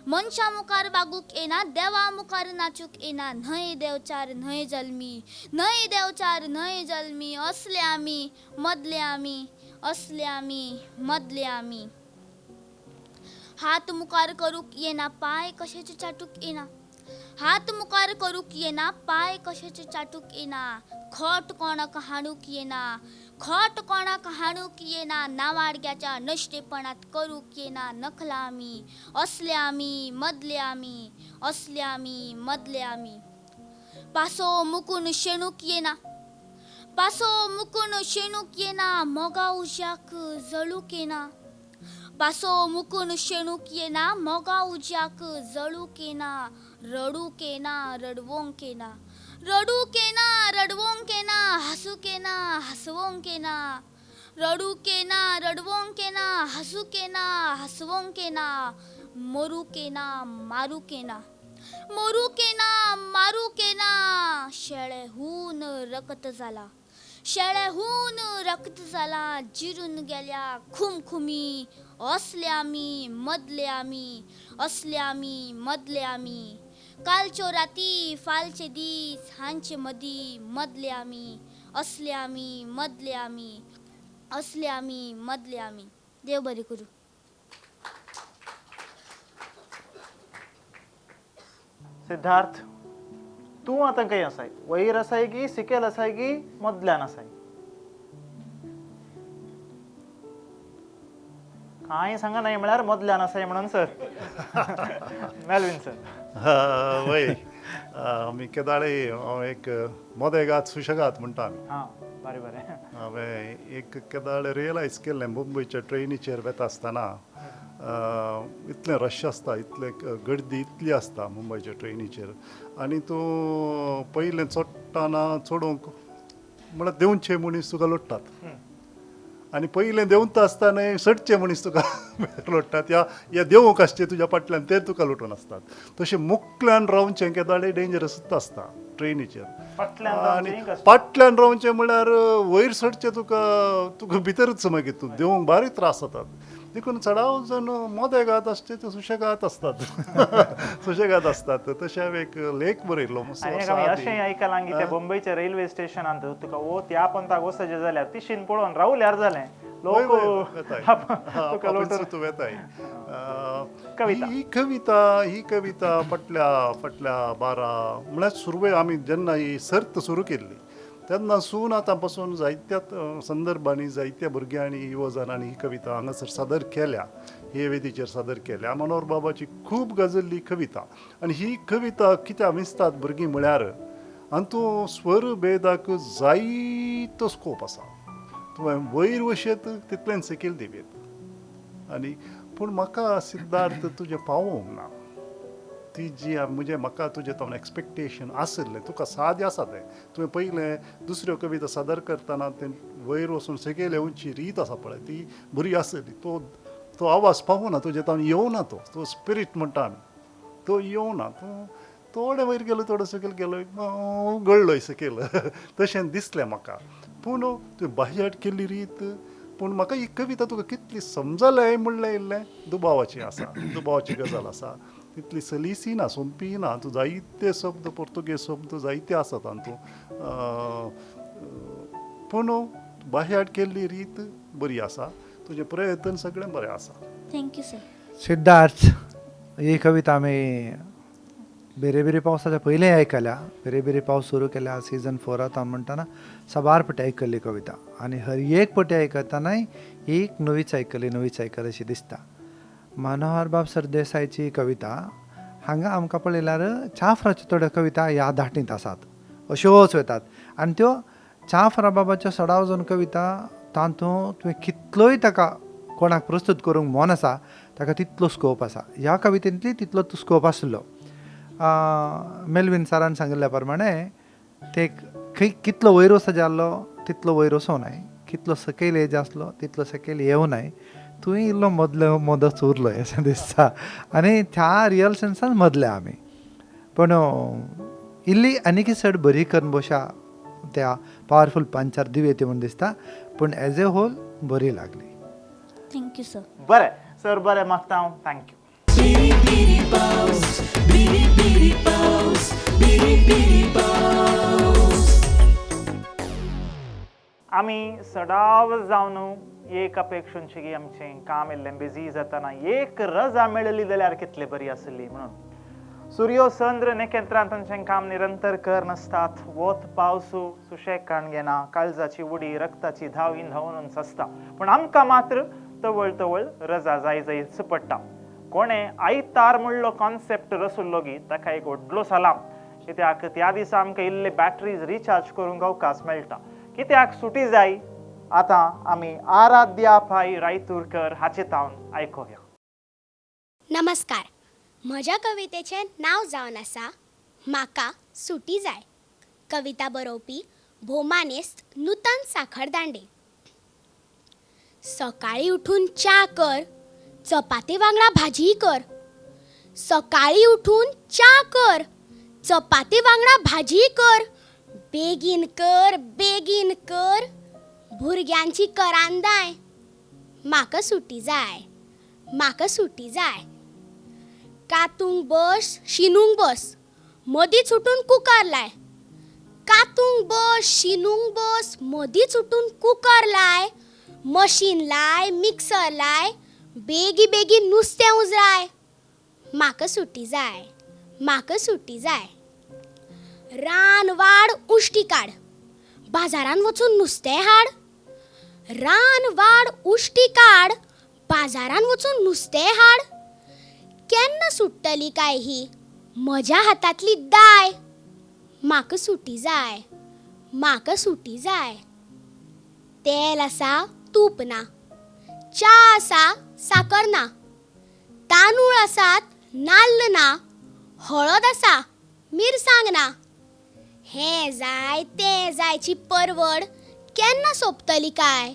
मनशा मुखार बागूक येना, देवा मुखार नाचूक येना. न्हय देवचार न्हय जल्मी, न्हय देवचार न्हय जल्मी, असले आमी, मदले आमी, असले आमी, मदले आमी. हात मुखार करूक येना, पाय कशाचे चाटूक येना, हात मुखार करूक येना, पाय कशाचे चाटूक येना. खोट कोणाक हाणूक येना, खोट कोणाक हाणूक येना. नावाडग्याच्या नश्टेपणात करूक येना, नखला आमी, असले आमी, मदले आमी, असले आमी, मदले आमी. पासो मुकून शेणूक येना, पासो मुकून शेणूक येना, मोगा उज्याक जळूक येना. पासो मुकून शेणूक येना, मोगा उज्याक जळूक येना. रडूक येना, रडवोंक येना, रडूक येना, रडवोंक येना. हसूक येना, हसवोंक येना, रडूक येना, रडवोंक येना. हसूक येना, हसवोंक येना. मरूक येना, मारूक येना, मरूक येना, मारूक येना. शेळेहून रक्त जाला, शेळेहून रक्त जाला, जिरून गेल्या खुमखुमी. असले आमी, मदले आमी, असले आमी, मदले आमी. कालच्यो राती, फालचे दीस, हांचे मदी, मदले आमी, असले आमी, मदले आमी, असले आमी, मदले आमी. देव बरें करूं. सिद्धार्थ, तूं आतां खंय आसाय? वयर आसाय की सिकेल आसाय की मदल्यान आसाय? कांय सांगा नाही म्हळ्यार मदल्यान आसाय म्हणून सर. Melvin sir. वय आमी केदाळे हांव एक मोदेगात सुशेगात म्हणटा आमी. हां, बरें बरें. हांवें एक केदाळे रियलायज केल्लें मुंबयच्या ट्रेनीचेर वता आसतना इतलें रश आसता, इतलें गर्दी इतली आसता मुंबयच्या ट्रेनीचेर, आनी तूं पयलें चडटाना चडोवंक म्हळ्यार देंवचे मनीस तुका लोटतात, आनी पयलें देंवता आसतना सडचे मनीस तुका लोटतात, या देंवूंक आसचे तुज्या फाटल्यान ते तुका लोटून आसतात. तशें मुखल्यान रावचें केदाळे डेंजरसूच आसता ट्रेनीचेर. आनी फाटल्यान रावचें म्हळ्यार वयर सडचें तुका भितरूच मागीर तूं देंवूंक बारी त्रास जातात. देखून चडाव जण मोदेगात आसचे ते सुशेगात असतात. सुशेगात असतात. तशें हांवें एक लेख बरयल्लो. अशें आयकलां की त्या मुंबयच्या रेल्वे स्टेशनांत तुका वो त्या पंथाक वचचें जाल्यार तिशीन पळोवन रावल्यार जालें. ही कविता फाटल्या 12 म्हळ्यार सुरवेक आमी जेन्ना ही सर्त सुरू केल्ली तेन्ना सून आतां पासून जायत्या संदर्भांनी जायत्या भुरग्यांनी युवजनांनी ही कविता हांगासर सादर केल्या, हे वेदीचेर सादर केल्या. मनोहर बाबाची खूब गजल्ली कविता, आनी ही कविता कित्याक विसतात भुरगीं म्हळ्यार हातूं स्वर भेदाक जायतो स्कोप आसा. तुवें वयर वशेंत तितल्यान सकयल देंवेत. आनी पूण म्हाका सिद्धार्थ तुजें पावोंक ना. ती जी म्हाका तुजें तो एक्सपेक्टेशन आसलें तुका सादें आसा तें. तुवें पयलें दुसऱ्यो कविता सादर करतना तें वयर वचून सकयल येवची रीत आसा पळय ती बरी आसली. तो आवाज पावना तुजे तावन येवना. तो स्पिरीट म्हणटा आमी तो येवना. थोडें वयर गेलो थोडो सकयल गेलो गळ्ळोय सकयल तशें दिसलें म्हाका. पूण तुवें बाह्याट केल्ली रीत. पूण म्हाका ही कविता तुका कितली समजलें म्हणलें इल्लें दुबावाची आसा, दुबावाची गजाल आसा. तितली सलिसी ना, सोंपी ना. तूं जायते शब्द पोर्तुगेज शब्द जायते आसात हातूं. पूण बाह्याट केल्ली रीत बरी आसा. तुजें प्रयत्न सगळें बरें आसा. Thank you sir. सिद्धार्थ, ही कविता आमी बेरे बेरे पावसाच्या पयलीं आयकल्या. बेरे बेरे पावस सुरू केल्या सीझन 4 हांव म्हणटाना साबार फावटी आयकल्ली कविता आनी हर एक फावटी आयकतानाय एक नवीच आयकली अशी दिसता. मनोहर बाब सरदेसायची कविता हांगा आमकां पळयल्यार च्या फ्राच्यो थोड्यो कविता ह्या धाटींत आसात, अश्योच वतात आनी त्यो च्या फ्रा बाबाच्यो 16 कविता तातूंत तुवें कितलोय ताका कोणाक प्रस्तुत करूंक मन आसा ताका तितलो स्कोप आसा. ह्या कवितेंतली तितलो स्कोप आसलो. मेल्विन सरान सांगिल्ल्या प्रमाणे ते खंय कितलो वयर वचो जाल्लो तितलो वयर वचूं न्हय, कितलो सकयल एज आसलो तितलो सकयल येवं न्हय, तुवें इल्लो मदच उरलो अशें दिसता. आनी त्या रियल सेन्सान मदल्या आमी. पूण इल्ली आनीक चड बरी करून बशा त्या पावरफूल पंचार दिवं येती म्हूण दिसता. पूण एज ए होल बरी लागली. Thank you sir. बरें सर, बरें मागता हांव. Thank you. Biri biri paus, biri biri paus, biri biri paus. आमी सडाव जावन एक अपेक्षुंची की आमचें काम इल्लें बिजी जाताना एक रजा मेळ्ळी जाल्यार कितली बरी आसली म्हणून. सूर्यो चंद्र नखेत्रां तांचें काम निरंतर कर नासतात. वत पावसू सुशेग काण घेना, काळजाची उडी रक्ताची धाव इंधवून ससता. पूण आमकां मात्र तवळ तवळ रजा जाय जायच पडटा. कोणें आयतार म्हणलो कॉन्सेप्ट रसुल्लो गी ताका एक व्हडलो सलाम. कित्याक त्या दिसा आमकां इल्ले बॅटरीज रिचार्ज करूंक अवकाश मेळटा. कित्याक सुटी जाय आतां आमी आराध्या पाई रायतुरकर हाचे तावन आयकुया. नमस्कार. म्हज्या कवितेचें नांव जावन आसा म्हाका सुटी जाय. कविता बरोवपी भोमानेस्त नूतन साखरदांडे. सकाळी उठून च्या कर, चपाती वांगडा भाजी कर. सकाळी उठून च्या कर, चपाती वांगडा भाजी कर. बेगीन कर, बेगीन कर, भुरग्यांची करांदाय. म्हाका सुटी जाय, म्हाका सुटी जाय. कातूंक बस, शिनूंक बस, मदींच उठून कुकर लाय. कातूंक बस, शिनूंक बस, मदींच उठून कुकर लाय. मशीन लाय, मिक्सर लाय, बेगी बेगीन नुस्तें उजराय. म्हाका सुटी जाय, म्हाका सुटी जाय. रान वाड उश्टी काड, बाजारान वचून नुस्तें हाड. रान वाड उश्टी काड, बाजारान वचून नुस्तें हाड. केन्ना सुट्टली काय ही म्हज्या हातांतली दाय. म्हाका सुटी जाय, म्हाका सुटी जाय. तेल आसा, तूप ना, च्या आसा, साकर ना. तांदूळ आसात, नाल्ल ना, हळद आसा, मिरसांग ना. हें जाय तें जायची परवड केन्ना सोंपतली काय.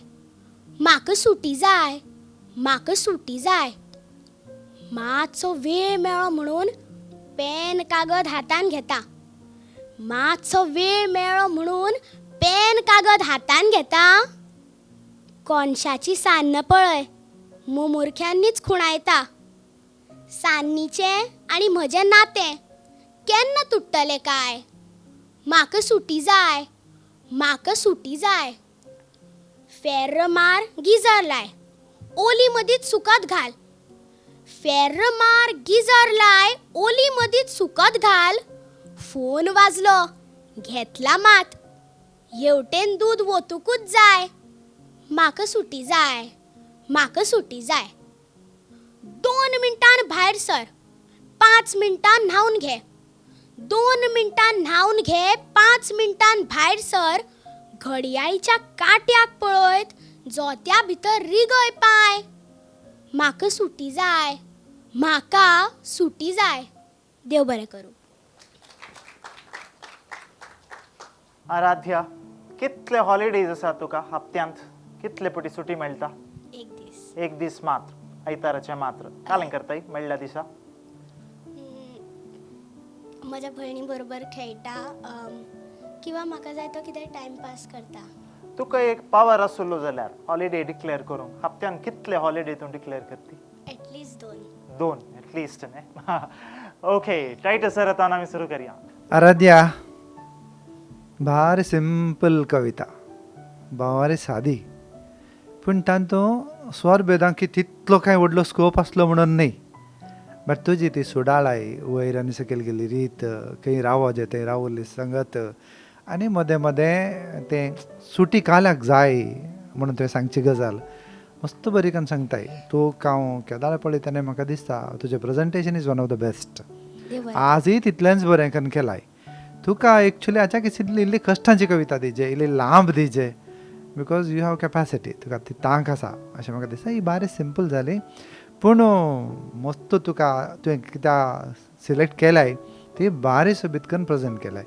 म्हाका सुटी जाय, म्हाका सुटी जाय. मातसो वेळ मेळ्ळो म्हणून पेन कागद हातान घेता. मातसो वेळ मेळ्ळो म्हणून पेन कागद हातान घेता. कोनशाची सान्न पळय, मुमुरख्यांनीच खुणायता. सान्नीचें आनी म्हजें नातें केन्ना तुट्टलें काय. म्हाका सुटी जाय, म्हाका सुटी जाय. फेर्र मार, गिजर लाय, ओली मदींच सुकत घाल. फेर्र मार, गिजर लाय, ओली मदींच सुकत घाल. फोन वाजलो, घेतला मात, हेवटेन दूद वतूकूच जाय. म्हाका सुटी जाय, म्हाका सुटी जाय. 2 मिनटान भायर सर, 5 मिनटान न्हावन घे. 2 मिनटान न्हावन घे, 5 मिनटान भायर सर. घडयाळीच्या काट्याक पळयत जोत्या भितर रिगय पाय. म्हाका सुटी जाय, म्हाका सुटी जाय. देव बरें करूं. आराध्या, कितले हॉलिडेज आसा तुका हप्त्यांत? कितले पटी सुटी मेळटा? एक दीस. एक दीस मात्र, आयताराचे मात्र. कालें करताय मेळ्ळ्या दिसा? म्हज्या भयणी बरोबर खेळटा किंवा म्हाका जाय तो कितें टायमपास करता. तुका एक पावर आसलो जाल्यार हॉलिडे डिक्लेअर करूंक हप्त्यान कितले हॉलिडे तूं डिक्लेअर करती? एटलीस्ट 2. 2 एटलीस्ट न्ही. ओके, टायट सर आतां आमी सुरू करया. आराध्या, भारी सिंपल कविता, भारी सादी. पूण तातूंत स्वर भेदांकी तितलो कांय व्हडलो स्कोप आसलो म्हणून न्ही. बट तुजी ती सुडाळाय वयर आनी सकयल गेली रीत खंय रावोजे थंय रावल्ली संगत आनी मदें मदें तें सुटी काल्याक जाय म्हणून तुवें सांगची गजाल मस्त बरी करून सांगताय तूं हांव केदार पळयतना म्हाका दिसता तुजें presentation is one of the best आजय तितलेंच बरें करून केलाय तुका एक्चुली हाच्या किसी इल्ली कश्टांची कविता दिजे इल्ली लांब दिजे बिकॉज यू हॅव कॅपॅसिटी तुका ती तांक आसा अशें म्हाका दिसता ही बारी सिंपल जाली पूण मस्त तुका तुवें कित्याक सिलेक्ट केलाय ती बारी सोबीत करून प्रेजेंट केलाय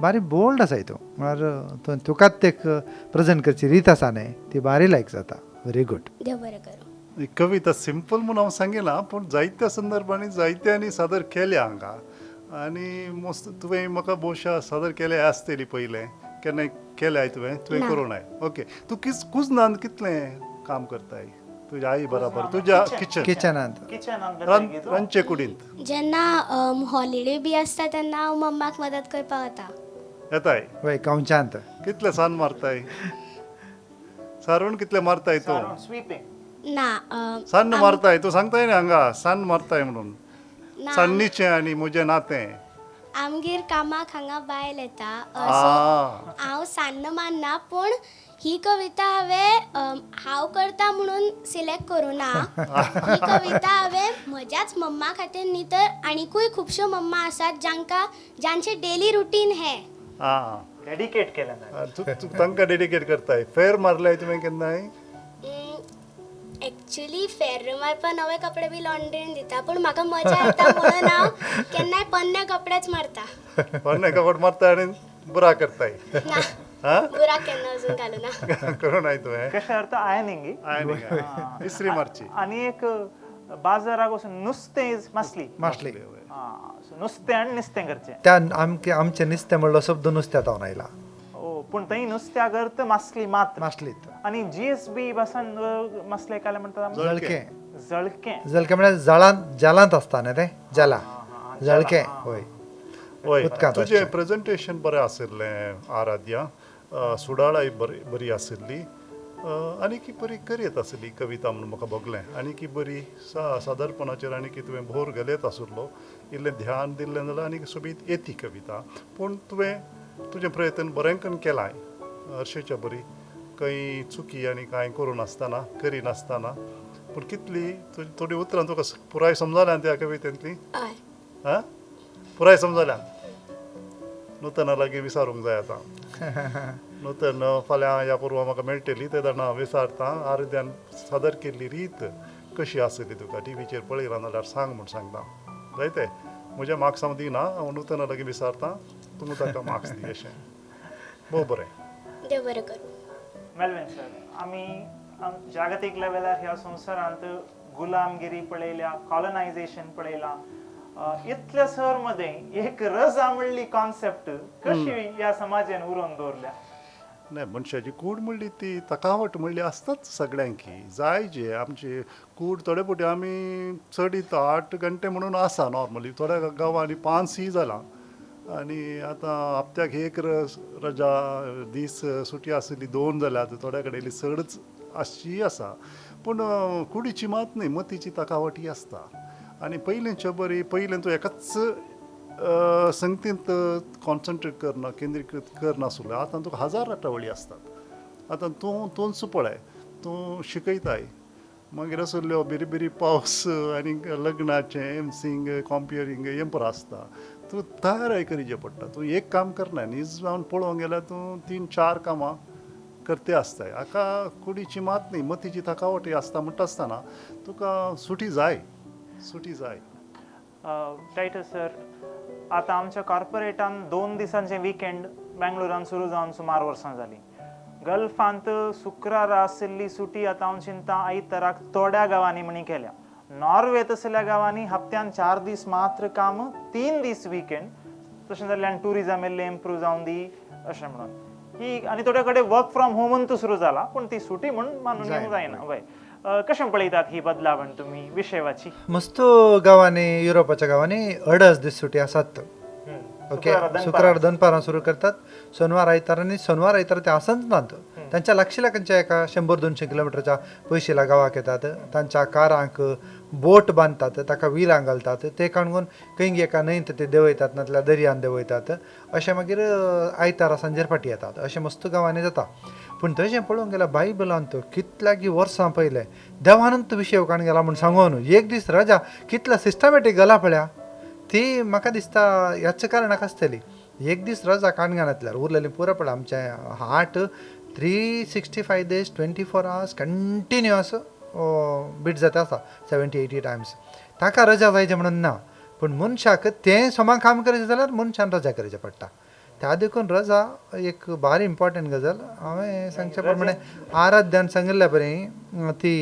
बारी बोल्ड आसाय तूं म्हळ्यार तुकाच एक प्रेजेंट करची रीत आसा न्हय ती बारी लायक जाता व्हेरी गूड देव बरें करूं ही कविता सिंपल म्हणून हांव सांगिना पूण जायत्या संदर्भांनी जायत्यांनी सादर केल्या हांगा आनी मस्त तुवें म्हाका भोवशा सादर केले आसतली पयलें केन्नाय केल्याय तुवें करूनाय ओके तूं कुजनान कितलें काम करताय तुज्या आई बरोबर तुज्या किचनांत रांदचे कुडींत जेन्ना हॉलिडे बी आसता तेन्ना हांव मम्माक मदत करपाक वता येताय वय कवचांत कितले सान मारताय सारण कितले मारताय तूं स्वीपिंग ना सान्न मारताय तूं सांगताय न्ही हांगा सान्न मारताय म्हणून ना सान्नीचें आनी म्हजें नातें आमगेर कामाक हांगा बायल येता हांव सान्न मानना पूण ही कविता हांव करता म्हणून सिलेक्ट करूं ना ही कविता हांवें म्हज्याच मम्मा खातीर न्ही तर आनीकूय खुबश्यो मम्मा आसात ज्यांचे डेली रुटीन हें डेडिकेट केलें तांकां डेडिकेट करताय फेर मारलाय तुवें केन्नाय एक्चुली फेर मारपा नवे कपडे बी लॉन्ड्रीन दिता पूण म्हाका मजा येता म्हणून हांव केन्नाय पन्ने कपडेच मारता पन्ने कपडे मारताय आनी बुरा करताय ना बुरा केन्ना अजून घालू ना करून आय तुवें कशें अर्थ आयनिंग इस्त्री मारची आनी एक बाजाराक वचून नुस्तें मासली नुस्तें आनी नुस्तें करचें त्या आमचें नुस्तें म्हणलो शब्द नुस्त्या जावन आयला पूण थंय नुस्त्याक अर्थ मासली मात्र मासलीत आनी जीएसबी भासान मासले काय म्हणटात जळकें जळकें म्हळ्यार जलांत आसता न्ही तें जला जळकें होय वय उदकांत तुजें प्रेजेंटेशन बरें आशिल्लें आराध्या सुडाळाय बरी आशिल्ली आनी की बरी करीत आसली कविता म्हणून म्हाका भोगलें आनी की बरी सादरपणाचेर आनी की तुवें भोर घालत आशिल्लो इल्लें ध्यान दिल्लें जाल्यार आनी सोबीत येती कविता पूण तुवें तुजें प्रयत्न बरें करून केलाय हरशेच्या बरी खंय चुकी आनी कांय करूं नासतना करिनासतना पूण कितली थोडी उतरां तुका पुराय समजल्यान त्या कवितेंतली हय पुराय समजल्यान नूतना लागीं विचारूंक जाय आतां नूतन फाल्यां ह्या पुरवा म्हाका मेळटली ते जाणा विचारता आराध्यान सादर केल्ली रीत कशी आसली तुका टीव्हीचेर पळयला जाल्यार सांग म्हूण सांगता जायते म्हज्या मार्क्स हांव दिना हांव नूतना लागीं विचारता तुमी ताका मार्क्स दी अशें भोव बरें देव बरें करूं मेल्विन सर आमी जागतीक लेवलार ह्या संवसारांत गुलामगिरी पळयल्या कॉलनायझेशन पळयलां इतल्या सर मध्ये एक रज आवडली कॉन्सेप्ट कशी ह्या समाजान उरोवन दवरल्या नाही मनशाची कूड म्हणली ती तकावट म्हणली आसताच सगळ्यांकी जाय जे आमची कूड थोडे फावटी आमी चडीत 8 घंटे म्हणून आसा नॉर्मली थोड्या गांवांनी 5 जालां आनी आतां हप्त्याक एक रजा दीस सुटी आसली 2 जाल्यात थोड्या कडेन चडच आसची आसा पूण कुडीची मात न्ही मतीची तकावट ही आसता आनी पयलींच्या बरी पयलीं तूं एकाच संगतींत कॉन्सन्ट्रेट करना केंद्रीकृत करनासलो आतां तुका 1000 राटावळी आसतात आतां तूंच पळय तूं शिकयताय मागीर असल्यो बिरी पावस आनी लग्नाचें एमसींग कॉम्पियरींग हें पर आसता तूं तयाराय करिचें पडटा तूं एक काम करना न्ही जावन पळोवंक गेल्यार तूं 3-4 कामां करते आसताय हाका कुडीची मात न्ही मतीची तकावटी आसता म्हणटा आसतना तुका सुटी जाय टायटस सर आतां आमच्या कॉर्पोरेटान 2 दिसांचें विकेंड बेंगलोरान सुरू जावन सुमार वर्सां जालीं गल्फांत शुक्रार आशिल्ली सुटी आतां हांव चिंता आयताराक थोड्या गांवांनी म्हणीं केल्या नॉर्वेत असल्या गांवांनी हप्त्यान 4 दीस मात्र काम 3 दीस विकेंड तशें जाल्यार टुरिजम इल्लें इम्प्रूव जावन दी अशें म्हणून ही आनी थोडे कडेन वर्क फ्रॉम होमूच सुरू जाला पूण ती सुटी म्हणून मानून घेवंक जायना वय कशें पळयतात ही बदलावण तुमी विशेवाची मस्त गांवांनी युरोपाच्या गांवांनी 2.5 दीस सुटी आसात ओके शुक्रार दनपारां सुरू करतात शनिवार आयतार ते आसच नात तांच्या लागशिल्या खंयच्या एका 100-200 किलोमिटरच्या पयशेल्या गांवाक येतात तांच्या कारांक बोट बांदतात ताका विलां घालतात ते काणून खंय एका न्हंयत ते देंवयतात नाजाल्यार दर्यान देंवयतात अशें मागीर आयतारा सांजेर फाटी येतात अशें मस्त गांवांनी जाता पूण तशें पळोवंक गेल्यार बायबलांत कितल्यागी वर्सां पयले देवानंत विशय काण गेला म्हूण सांगून एक दीस रजा कितल्या सिस्टमॅटीक गला पळया ती म्हाका दिसता ह्याच कारणाक आसतली एक दीस रजा काणगांतल्यार उरलेली पुरो पळय आमचें heart 365 days 24 hours continuous beat जाता आसा 70-80 टायम्स ताका रजा जायचे म्हणून ना पूण मनशाक तें समान काम करचें जाल्यार मनशान रजा करचें पडटा त्या देखून रजा एक भारी इम्पॉर्टंट गजाल हांवें सांगचे प्रमाणे आराध्यान सांगिल्ल्या परी ती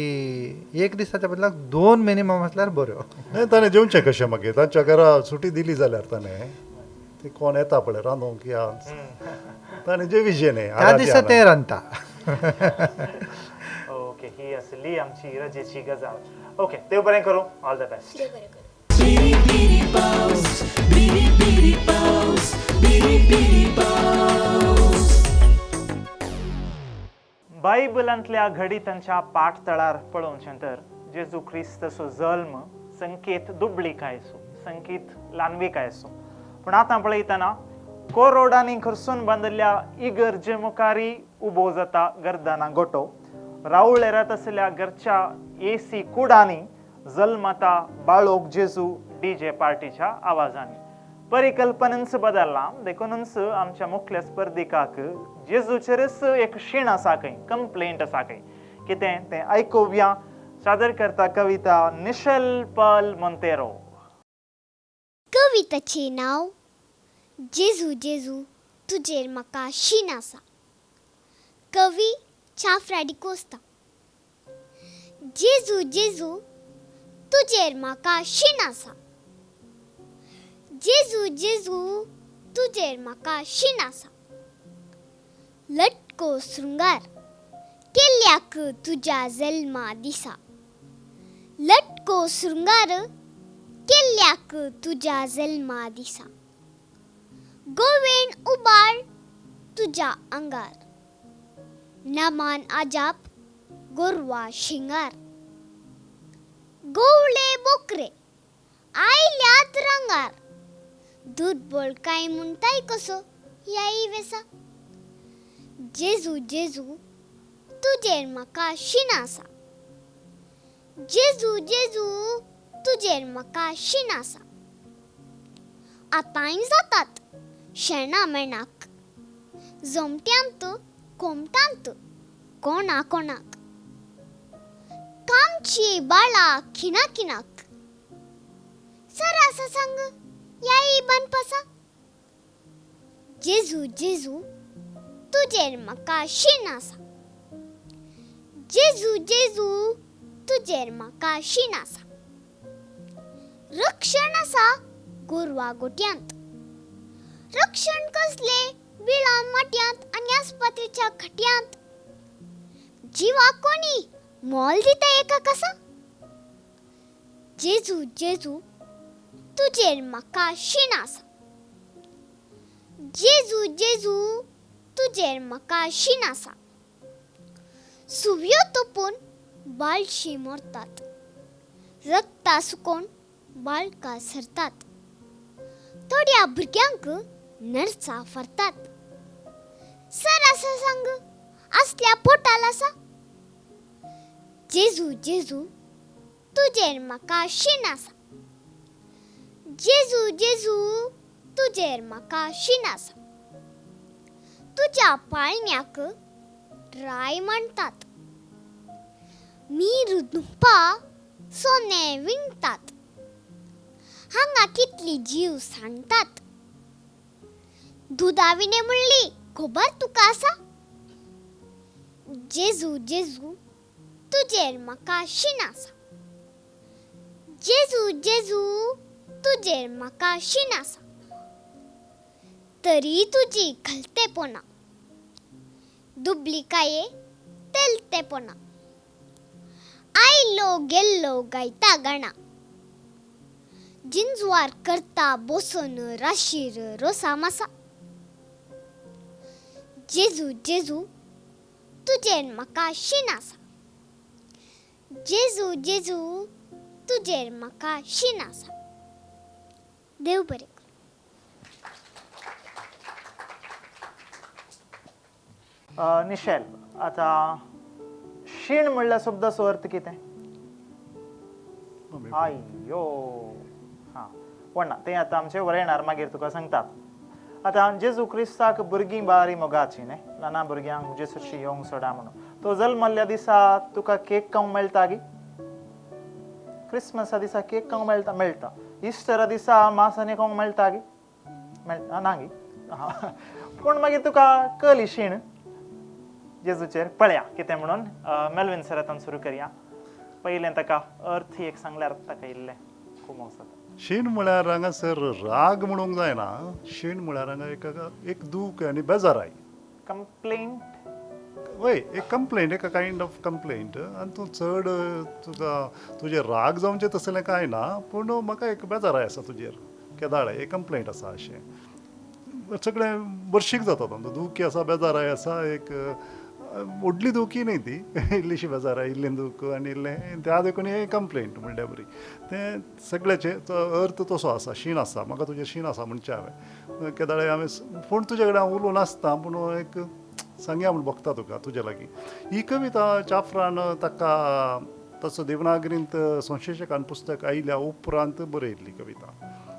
एक दिसाच्या बदलाक 2 मिनिमम आसल्यार बऱ्यो नाही ताणें जेवचें कशें मागीर तांच्या घरा सुटी दिली जाल्यार ताणें ते कोण येता पळय रांदूंक या ताणें जेविचें न्ही त्या दिसा ते रांदता ओके ही आसली आमची रजेची गजाल ओके देव बरें करूं all the best Biri biri paus, biri biri paus, biri biri paus. बायबलांतल्या घडितांच्या पाठतळार पळोवचें तर जेजू क्रिस्तचो जल्म संकेत दुबळीकायचो संकेत लानविकायचो पूण आतां पळयतना कोरोडांनी खरसून बांदिल्ल्या इगर्जे मुखारी उबो जाता गर्दाना गोटो रावळे रात आसल्या घरच्या एसी कुडांनी जल्माता बाळोक जेजू डीजे पार्टीच्या आवाजांनी परिकल्पनेंच बदलला देखूनच आमच्या मुख्य स्पर्धिकाक जेजूचेरच एक शीण आसा खंय कंप्लेंट आसा खंय कितें तें आयकुया सादर करता कविता निशेल पल मोंतेरो कविताचें नांव जेजू जेजू तुजेर म्हाका शीण आसा कवी चाफ्राडी कोस्ता जेजू जेजू तुजेर म्हाका शीण आसा जेजू जेजू तुजेर म्हाका शीण आसा लटको शृंगार केल्याक तुज्या जल्मा दिसा लटको शृंगार केल्याक तुज्या जल्मा दिसा गोवेण उबाळ तुज्या आंगार नमान आजाप गोरवा शिंगार गोवळे बोकरे आयल्यात रंगार दूध बोल काय म्हणताय कसो याई वेसा जेजू जेजू तुजेर म्हाका शीण आसा जेजू जेजू तुजेर म्हाका शीण आसा आतांय जातात शेणा मेणाक जमट्यांत कोमटांत कोणा कोणाक कामची बाळा खिना खिनाक सरासा सांग याई बनपसा जेजू जेजू तुजेर म्हाका शीण आसा जेजू जेजू तुजेर म्हाका शीण आसा रक्षण आसा गोरवा गोट्यांत रक्षण कसले बिळान माट्यांत आनी आस्पत्रेच्या खट्यांत जिवा कोणी मोल दिता एका कसा जेजू जेजू तुजेर म्हाका शीण आसा जेजू जेजू तुजेर म्हाका शीण आसा सुवयो तोपून बाळशी मरतात रक्ता सुकोवन बाळकां सरतात थोड्या भुरग्यांक नर्सा फरतात सरासा सांग असल्या पोटाल आसा जेजू जेजू तुजेर म्हाका शीण आसा जेजू जेजू तुजेर म्हाका शीण आसा तुज्या पाळण्याक राय म्हणटात मीर दुंपा सोने विणटात हांगा कितली जीव सांडटात दुदाविने म्हणली खबर तुका आसा जेजू जेजू तुजेर म्हाका शीण आसा जेजू जेजू तुजेर म्हाका शीण आसा तरी तुजी घलतेपणा दुबलिकाये तेलतेपणा आयलो गेल्लो गायता गाणा जिंजवार करता बोसन राशीर रोसा मासा. जेजू जेजू तुजेर म्हाका शीन आसा. जेजू जेजू तुजेर म्हाका शीन आसा. देव बरें करूं. निशेल, आता शीण म्हणल्यार शब्दाचो अर्थ कितें? आयो, हां पण ना तें आतां आमचे वरेणार मागीर तुका सांगतात. आतां जेजू क्रिस्ताक भुरगीं बारी मोगाची न्ही, ल्हान भुरग्यांक जेजूची येवंक सोडा म्हणून. तो जल्मल्ल्या दिसा तुका केक खावंक मेळटा गी? क्रिसमसा दिसा केक खावंक मेळटा. इस्टरा दिसा मांस आनी खावंक मेळटा गी? ना गी. पूण मागीर तुका कळली शीण जेजूचेर. पळया कितें म्हणून. मेल्विन सरातान सुरू करया. पयलें ताका अर्थ एक सांगल्यार ताका इल्लें खूब वचत. शीण म्हळ्यार हांगासर राग म्हणूंक जायना. शीण म्हळ्यार हांगा एक दूख आनी बेजाराय. कंप्लेंट. वय एक कंप्लेंट, एक कायंड ऑफ कंप्लेंट. आनी तूं चड तुजें राग जावचें तसलें कांय ना, पूण म्हाका एक बेजाराय आसा तुजेर, केदाळे एक कंप्लेंट आसा अशें. सगळें बरशीक जाता तांचो. दुखी आसा, बेजाराय आसा. एक व्हडली दुखी न्ही ती, इल्लीशी बेजाराय, इल्लें दूख आनी इल्लें त्या देखून एक कंप्लेंट म्हणल्यार बरी. तें सगळ्याचे अर्थ तसो आसा. शीण आसा, म्हाका तुजेर शीण आसा म्हणचें हांवें. केदाळे हांवें पूण तुजे कडेन हांव उलोवन आसता, पूण एक सांगया म्हूण बगता तुका तुजे लागीं. ही कविता चाफ्रान ताका तसो देवनागरींत संशोधकान पुस्तक आयिल्ल्या उपरांत बरयल्ली कविता.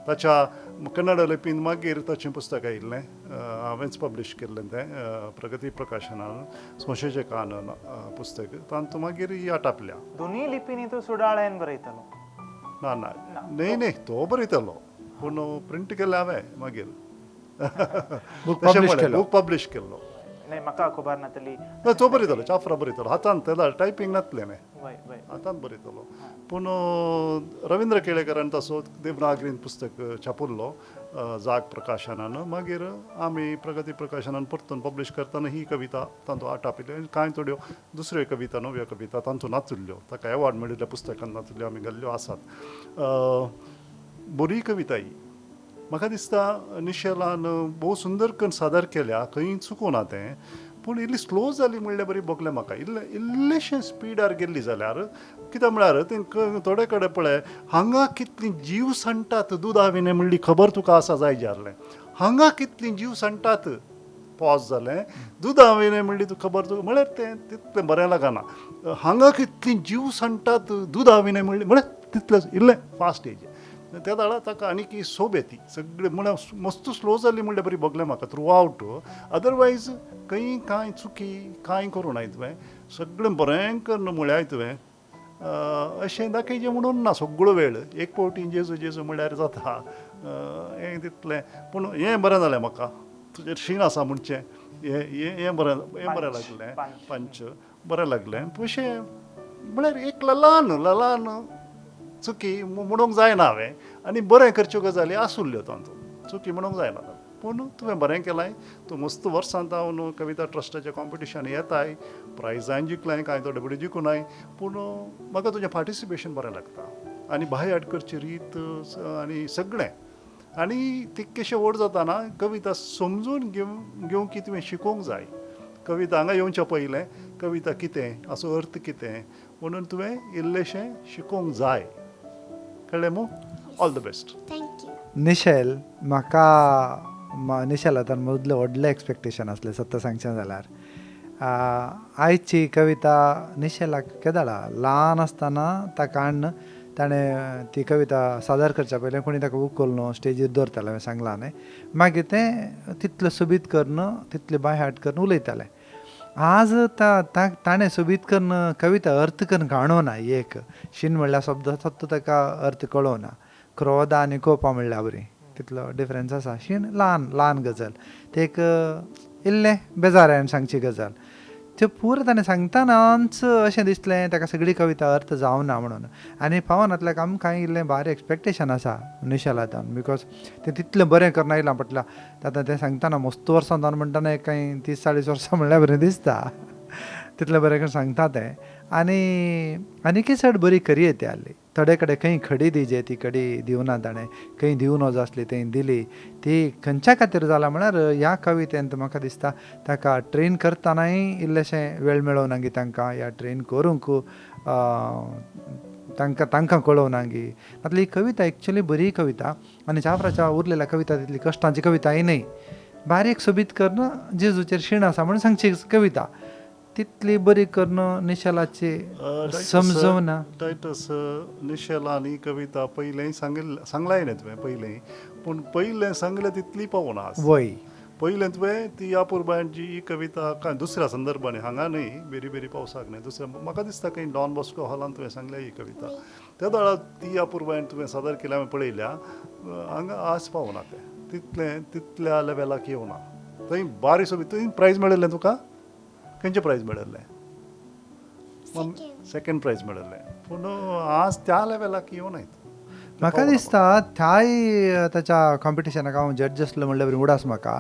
ताच्या कन्नड लिपीन मागीर ताचें पुस्तक आयिल्लें, हांवेंच पब्लीश केल्लें तें प्रगती प्रकाशनान संशोधकान पुस्तक. तातूंत मागीर ही आटापल्या. दोनी लिपींनी तूं सुडाळ्यान बरयतलो? ना ना न्ही तो बरयतलो, पूण प्रिंट केल्लें हांवें मागीर. बूक पब्लीश केल्लो. नाही म्हाका खबर नातली. तो बरयतलो, चाफ्रा बरयतलो. हातान तें टायपींग नातलें न्ही, हातान बरयतलो. पूण रवींद्र केळेकरान तसो देवनागरींत पुस्तक छापुल्लो जाग प्रकाशनान. मागीर आमी प्रगती प्रकाशनान परतून पब्लीश करतना ही कविता तातूंत आटापिल्ली. कांय थोड्यो दुसऱ्यो कविता, नव्यो कविता तातूंत नाचुल्ल्यो, ताका एवॉर्ड मेळिल्ल्या पुस्तकांत नाचुल्ल्यो आमी घाल्ल्यो आसात. बरी कविता ही. म्हाका दिसता निशेलान भोव सुंदर करून सादर केल्या, खंय चुकूना तें. पूण इल्ली स्लो जाली म्हणल्यार बरी बगलें म्हाका. इल्लेशें स्पिडार गेल्ली जाल्यार कित्याक म्हळ्यार तें थोडे कडेन पळय, हांगा कितलीं जीव सांडटात दुदा विणे म्हणली खबर तुका आसा जाय जारलें. हांगा कितलीं जीव सांडटात पॉज जालें, दुदा विणे म्हणली तूं खबर तुका म्हळ्यार तें तितलें बरें लागना. हांगा कितलीं जीव सांडटात दुदा विणे म्हणली म्हळ्यार तितलें इल्लें फास्ट हेजें. त्या दाळा ताका आनीक सोब येती सगळें म्हळ्यार मस्त स्लो जाल्ली म्हणल्यार बरी बगलें म्हाका थ्रू आवट. अदरवायज खंय कांय चुकी कांय करूं ना तुवें, सगळें बरें करून म्हळ्यार तुवें अशें दाखयचें म्हणून ना सगळो वेळ. एक फावटी जेजू जेजू म्हळ्यार जाता हें तितलें. पूण हें बरें जालें म्हाका, तुजेर शीण आसा म्हणचें. हें बरें लागलें. पंच बरें लागलें. अशें म्हळ्यार एक ल्हान चुकी म्हणूंक जायना हांवें, आनी बरें करच्यो गजाली आसुल्ल्यो तातूंत, चुकी म्हणूंक जायना. पूण तुवें बरें केलां. तूं मस्त वर्सांत हांव कविता ट्रस्टाच्या कॉम्पिटिशन येताय, प्रायजांय जिखलाय, कांय थोडे बडी जिखूनाय. पूण म्हाका तुजें पार्टिसिपेशन बरें लागता आनी बाय करची रीत आनी सगळें. आनी तितकेशें व्हड जाताना कविता समजून घेवंक तुवें शिकोवंक जाय. कविता हांगा येवच्या पयलें कविता कितें, हाचो अर्थ कितें म्हणून तुवें इल्लेशें शिकोवंक जाय. कळ्ळें मू? All the best. Thank you. Nishel, म्हाका निशेलांतल्यान मदलें व्हडलें एक्सपेक्टेशन आसलें सत्य सांगचें जाल्यार. आयची कविता निशेलाक केदाळा ल्हान आसतना ताका हाडून ताणें ती कविता सादर करच्या पयलें कोणी ताका उखल न्हू स्टेजीर दवरतालें हांवें सांगलां न्ही. मागीर तें तितलें सोबीत करून तितलें बाय हार्ट करून उलयतालें. आज ताणें सोबीत करून कविता अर्थ करून काणोना. एक शीण म्हणल्यार शब्द फक्त ताका अर्थ कळोना. क्रोध आनी कोपा म्हणल्यार बरी तितलो डिफरन्स आसा. शीण ल्हान गजाल, ते एक इल्लें बेजारायन सांगची गजाल. त्यो पुरो ताणें सांगतानाच अशें दिसलें ताका सगळी कविता अर्थ जावना म्हणून. आनी पावनातल्याक आमकां कांय इल्लें भारी एक्सपेक्टेशन आसा निशेलांतल्यान, बिकॉज तें तितलें बरें करून आयलां. पटला आतां तें सांगताना मस्त वर्सां जावन म्हणटाना एक कांय 30-40 वर्सां म्हणल्यार बरें दिसता. तितलें बरें करून सांगता तें. आनी आनीकय चड बरी करियर ती आहली. थोडे कडेन खंय खडी दिजे ती कडी दिवना ताणें खंय दिवं नजो आसली थंय दिली ती खंयच्या खातीर जाला म्हळ्यार ह्या कवितेंत म्हाका दिसता ताका ट्रेन करतानाय इल्लेशें वेळ मेळोवना गी तांकां या ट्रेन करूंक तांकां कळोवना गी नातली ही कविता एक्चुली बरी कविता आनी चाफराच्या उरलेल्या कविता तितली कश्टांची कविताय न्हय बारीक सोबीत करून जेजूचेर शीण आसा म्हणून सांगची कविता तितली बरी करून निशेलाची समजवना टायटस निशेलान ही कविता पयलें सांगलाय न्ही तुवें पयलें पूण पयलें सांगलें तितली पावना वय पयलें तुवें ती आपुरबायची ही कविता काय दुसऱ्या संदर्भांनी हांगा न्हय बेरी बेरी पावसाक न्हय दुसऱ्या म्हाका दिसता खंय डॉन बॉस्को हॉलांत तुवें सांगल्या ही कविता त्या वेळार ती आपुरबायन तुवें सादर केल्या हांवें पळयल्या हांगा आस पावना तें तितल्या लेवलाक येवना थंय बारी सोबी थंय प्रायज मेळिल्लें तुका खंयचें प्रायज मेळिल्लें सेकंड प्रायज मेळिल्लें पूण आज त्या लेवलाक येवनात म्हाका दिसता त्याय ताच्या कॉम्पिटिशनाक हांव जज आसलो म्हणल्यार उडास म्हाका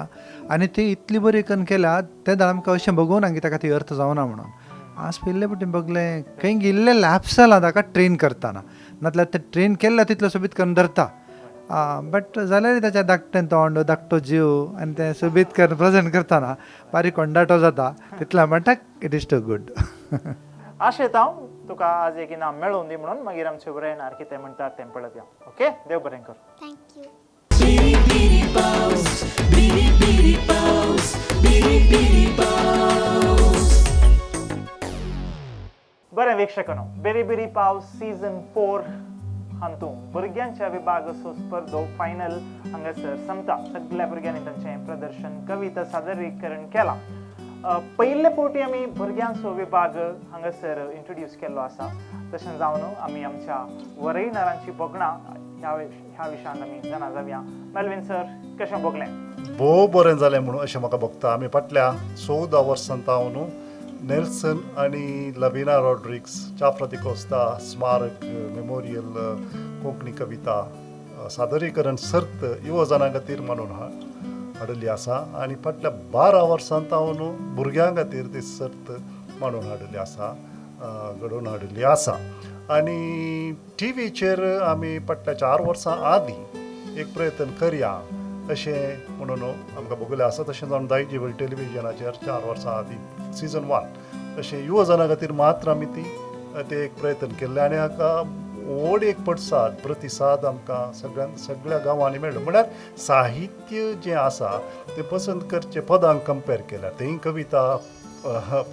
आनी ती इतली बरी करून केल्या ते दाळ आमकां अशें बघून की ताका ती अर्थ जावना म्हणून आज पिल्ले पटी बगलें खंय गेल्ले लॅप्स जाला ताका ट्रेन करतना नातल्यार ते ट्रेन केल्ल्या तितलो सोबीत करून धरता बट जाल्यार ताच्या धाकटें तोंड धाकटो जीव आनी तें सोबीत करून प्रेजेंट करतना बारीक कोंडाटो जाता तितल्या म्हणटाक इट इज टू गुड आशेत हांव तुका आज एक इनाम मेळोवन दी म्हणून मागीर आमचे बरें येणार कितें म्हणटात तें पळत या ओके देव बरें कर thank you Biri biri paus, biri biri paus, biri biri paus. बरें वीक्षकांनो बेरी बेरी पावस सीझन 4 हातूंत भुरग्यांच्या विभाग स्पर्धो फायनल हांगासर संपता सगळ्या भुरग्यांनी तांचें प्रदर्शन कविता सादरीकरण केलां पयले फावटी आमी भुरग्यांचो विभाग हांगासर इंट्रोड्यूस केल्लो आसा तशें जावन आमी आमच्या वरयणारांची बोगणां ह्या विशयान आमी जाणा जावया मेल्विन सर कशें बगलें भोव बरें जालें म्हणून अशें म्हाका भोगता आमी फाटल्या 14 वर्सांत हांव न्हू नेल्सन आनी लविना रॉड्रिग्स चाफ्रा दी कोस्ता स्मारक मेमोरियल कोंकणी कविता सादरीकरण सर्त युवा जाणां खातीर म्हणून हाडली आसा आनी फाटल्या 12 वर्सांत हांव न्हू भुरग्यां खातीर ती सर्त म्हणून हाडली आसा घडोवन हाडली आसा आनी टीव्हीचेर आमी फाटल्या 4 वर्सां आदीं एक प्रयत्न करया अशें म्हणून आमकां बगलें आसा तशें जावन दायज जीवल टेलिव्हिजनाचेर 4 वर्सां आदीं सीझन 1 अशें युवा जाणां खातीर मात्र आमी ते एक प्रयत्न केल्ले आनी हाका व्हड एक प्रतिसाद आमकां सगळ्या गांवांनी मेळ्ळो म्हळ्यार साहित्य जें आसा तें पसंत करचें पदांक कंपेर केल्यार तें कविता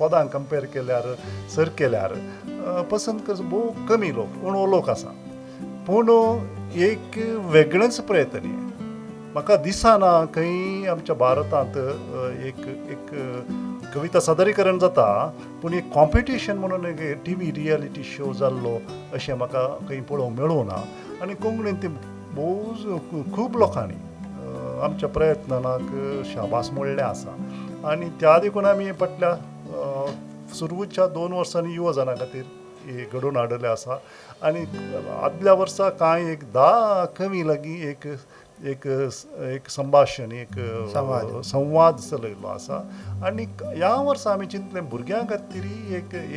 पदांक कंपेर केल्यार सर केल्यार पसंत करचो भोव कमी लोक उणो लोक आसा पूण एक वेगळेंच प्रयत्न म्हाका दिसना खंय आमच्या भारतांत एक कविता सादरीकरण जाता पूण एक कॉम्पिटिशन म्हणून एक टीव्ही रियलिटी शो जाल्लो अशें म्हाका खंय पळोवंक मेळूं ना आनी कोंकणीन ती भोव खूब लोकांनी आमच्या प्रयत्नाक शाबास मोडलें आसा आनी त्या देखून आमी फाटल्या सुरवेच्या 2 वर्सांनी युवा जाणां खातीर घडोवन हाडलें आसा आनी आदल्या वर्सा कांय एक 10 कवी लागीं एक संभाशण एक संवाद चलयल्लो आसा आनी ह्या वर्सा आमी चिंतलें भुरग्यां खातीर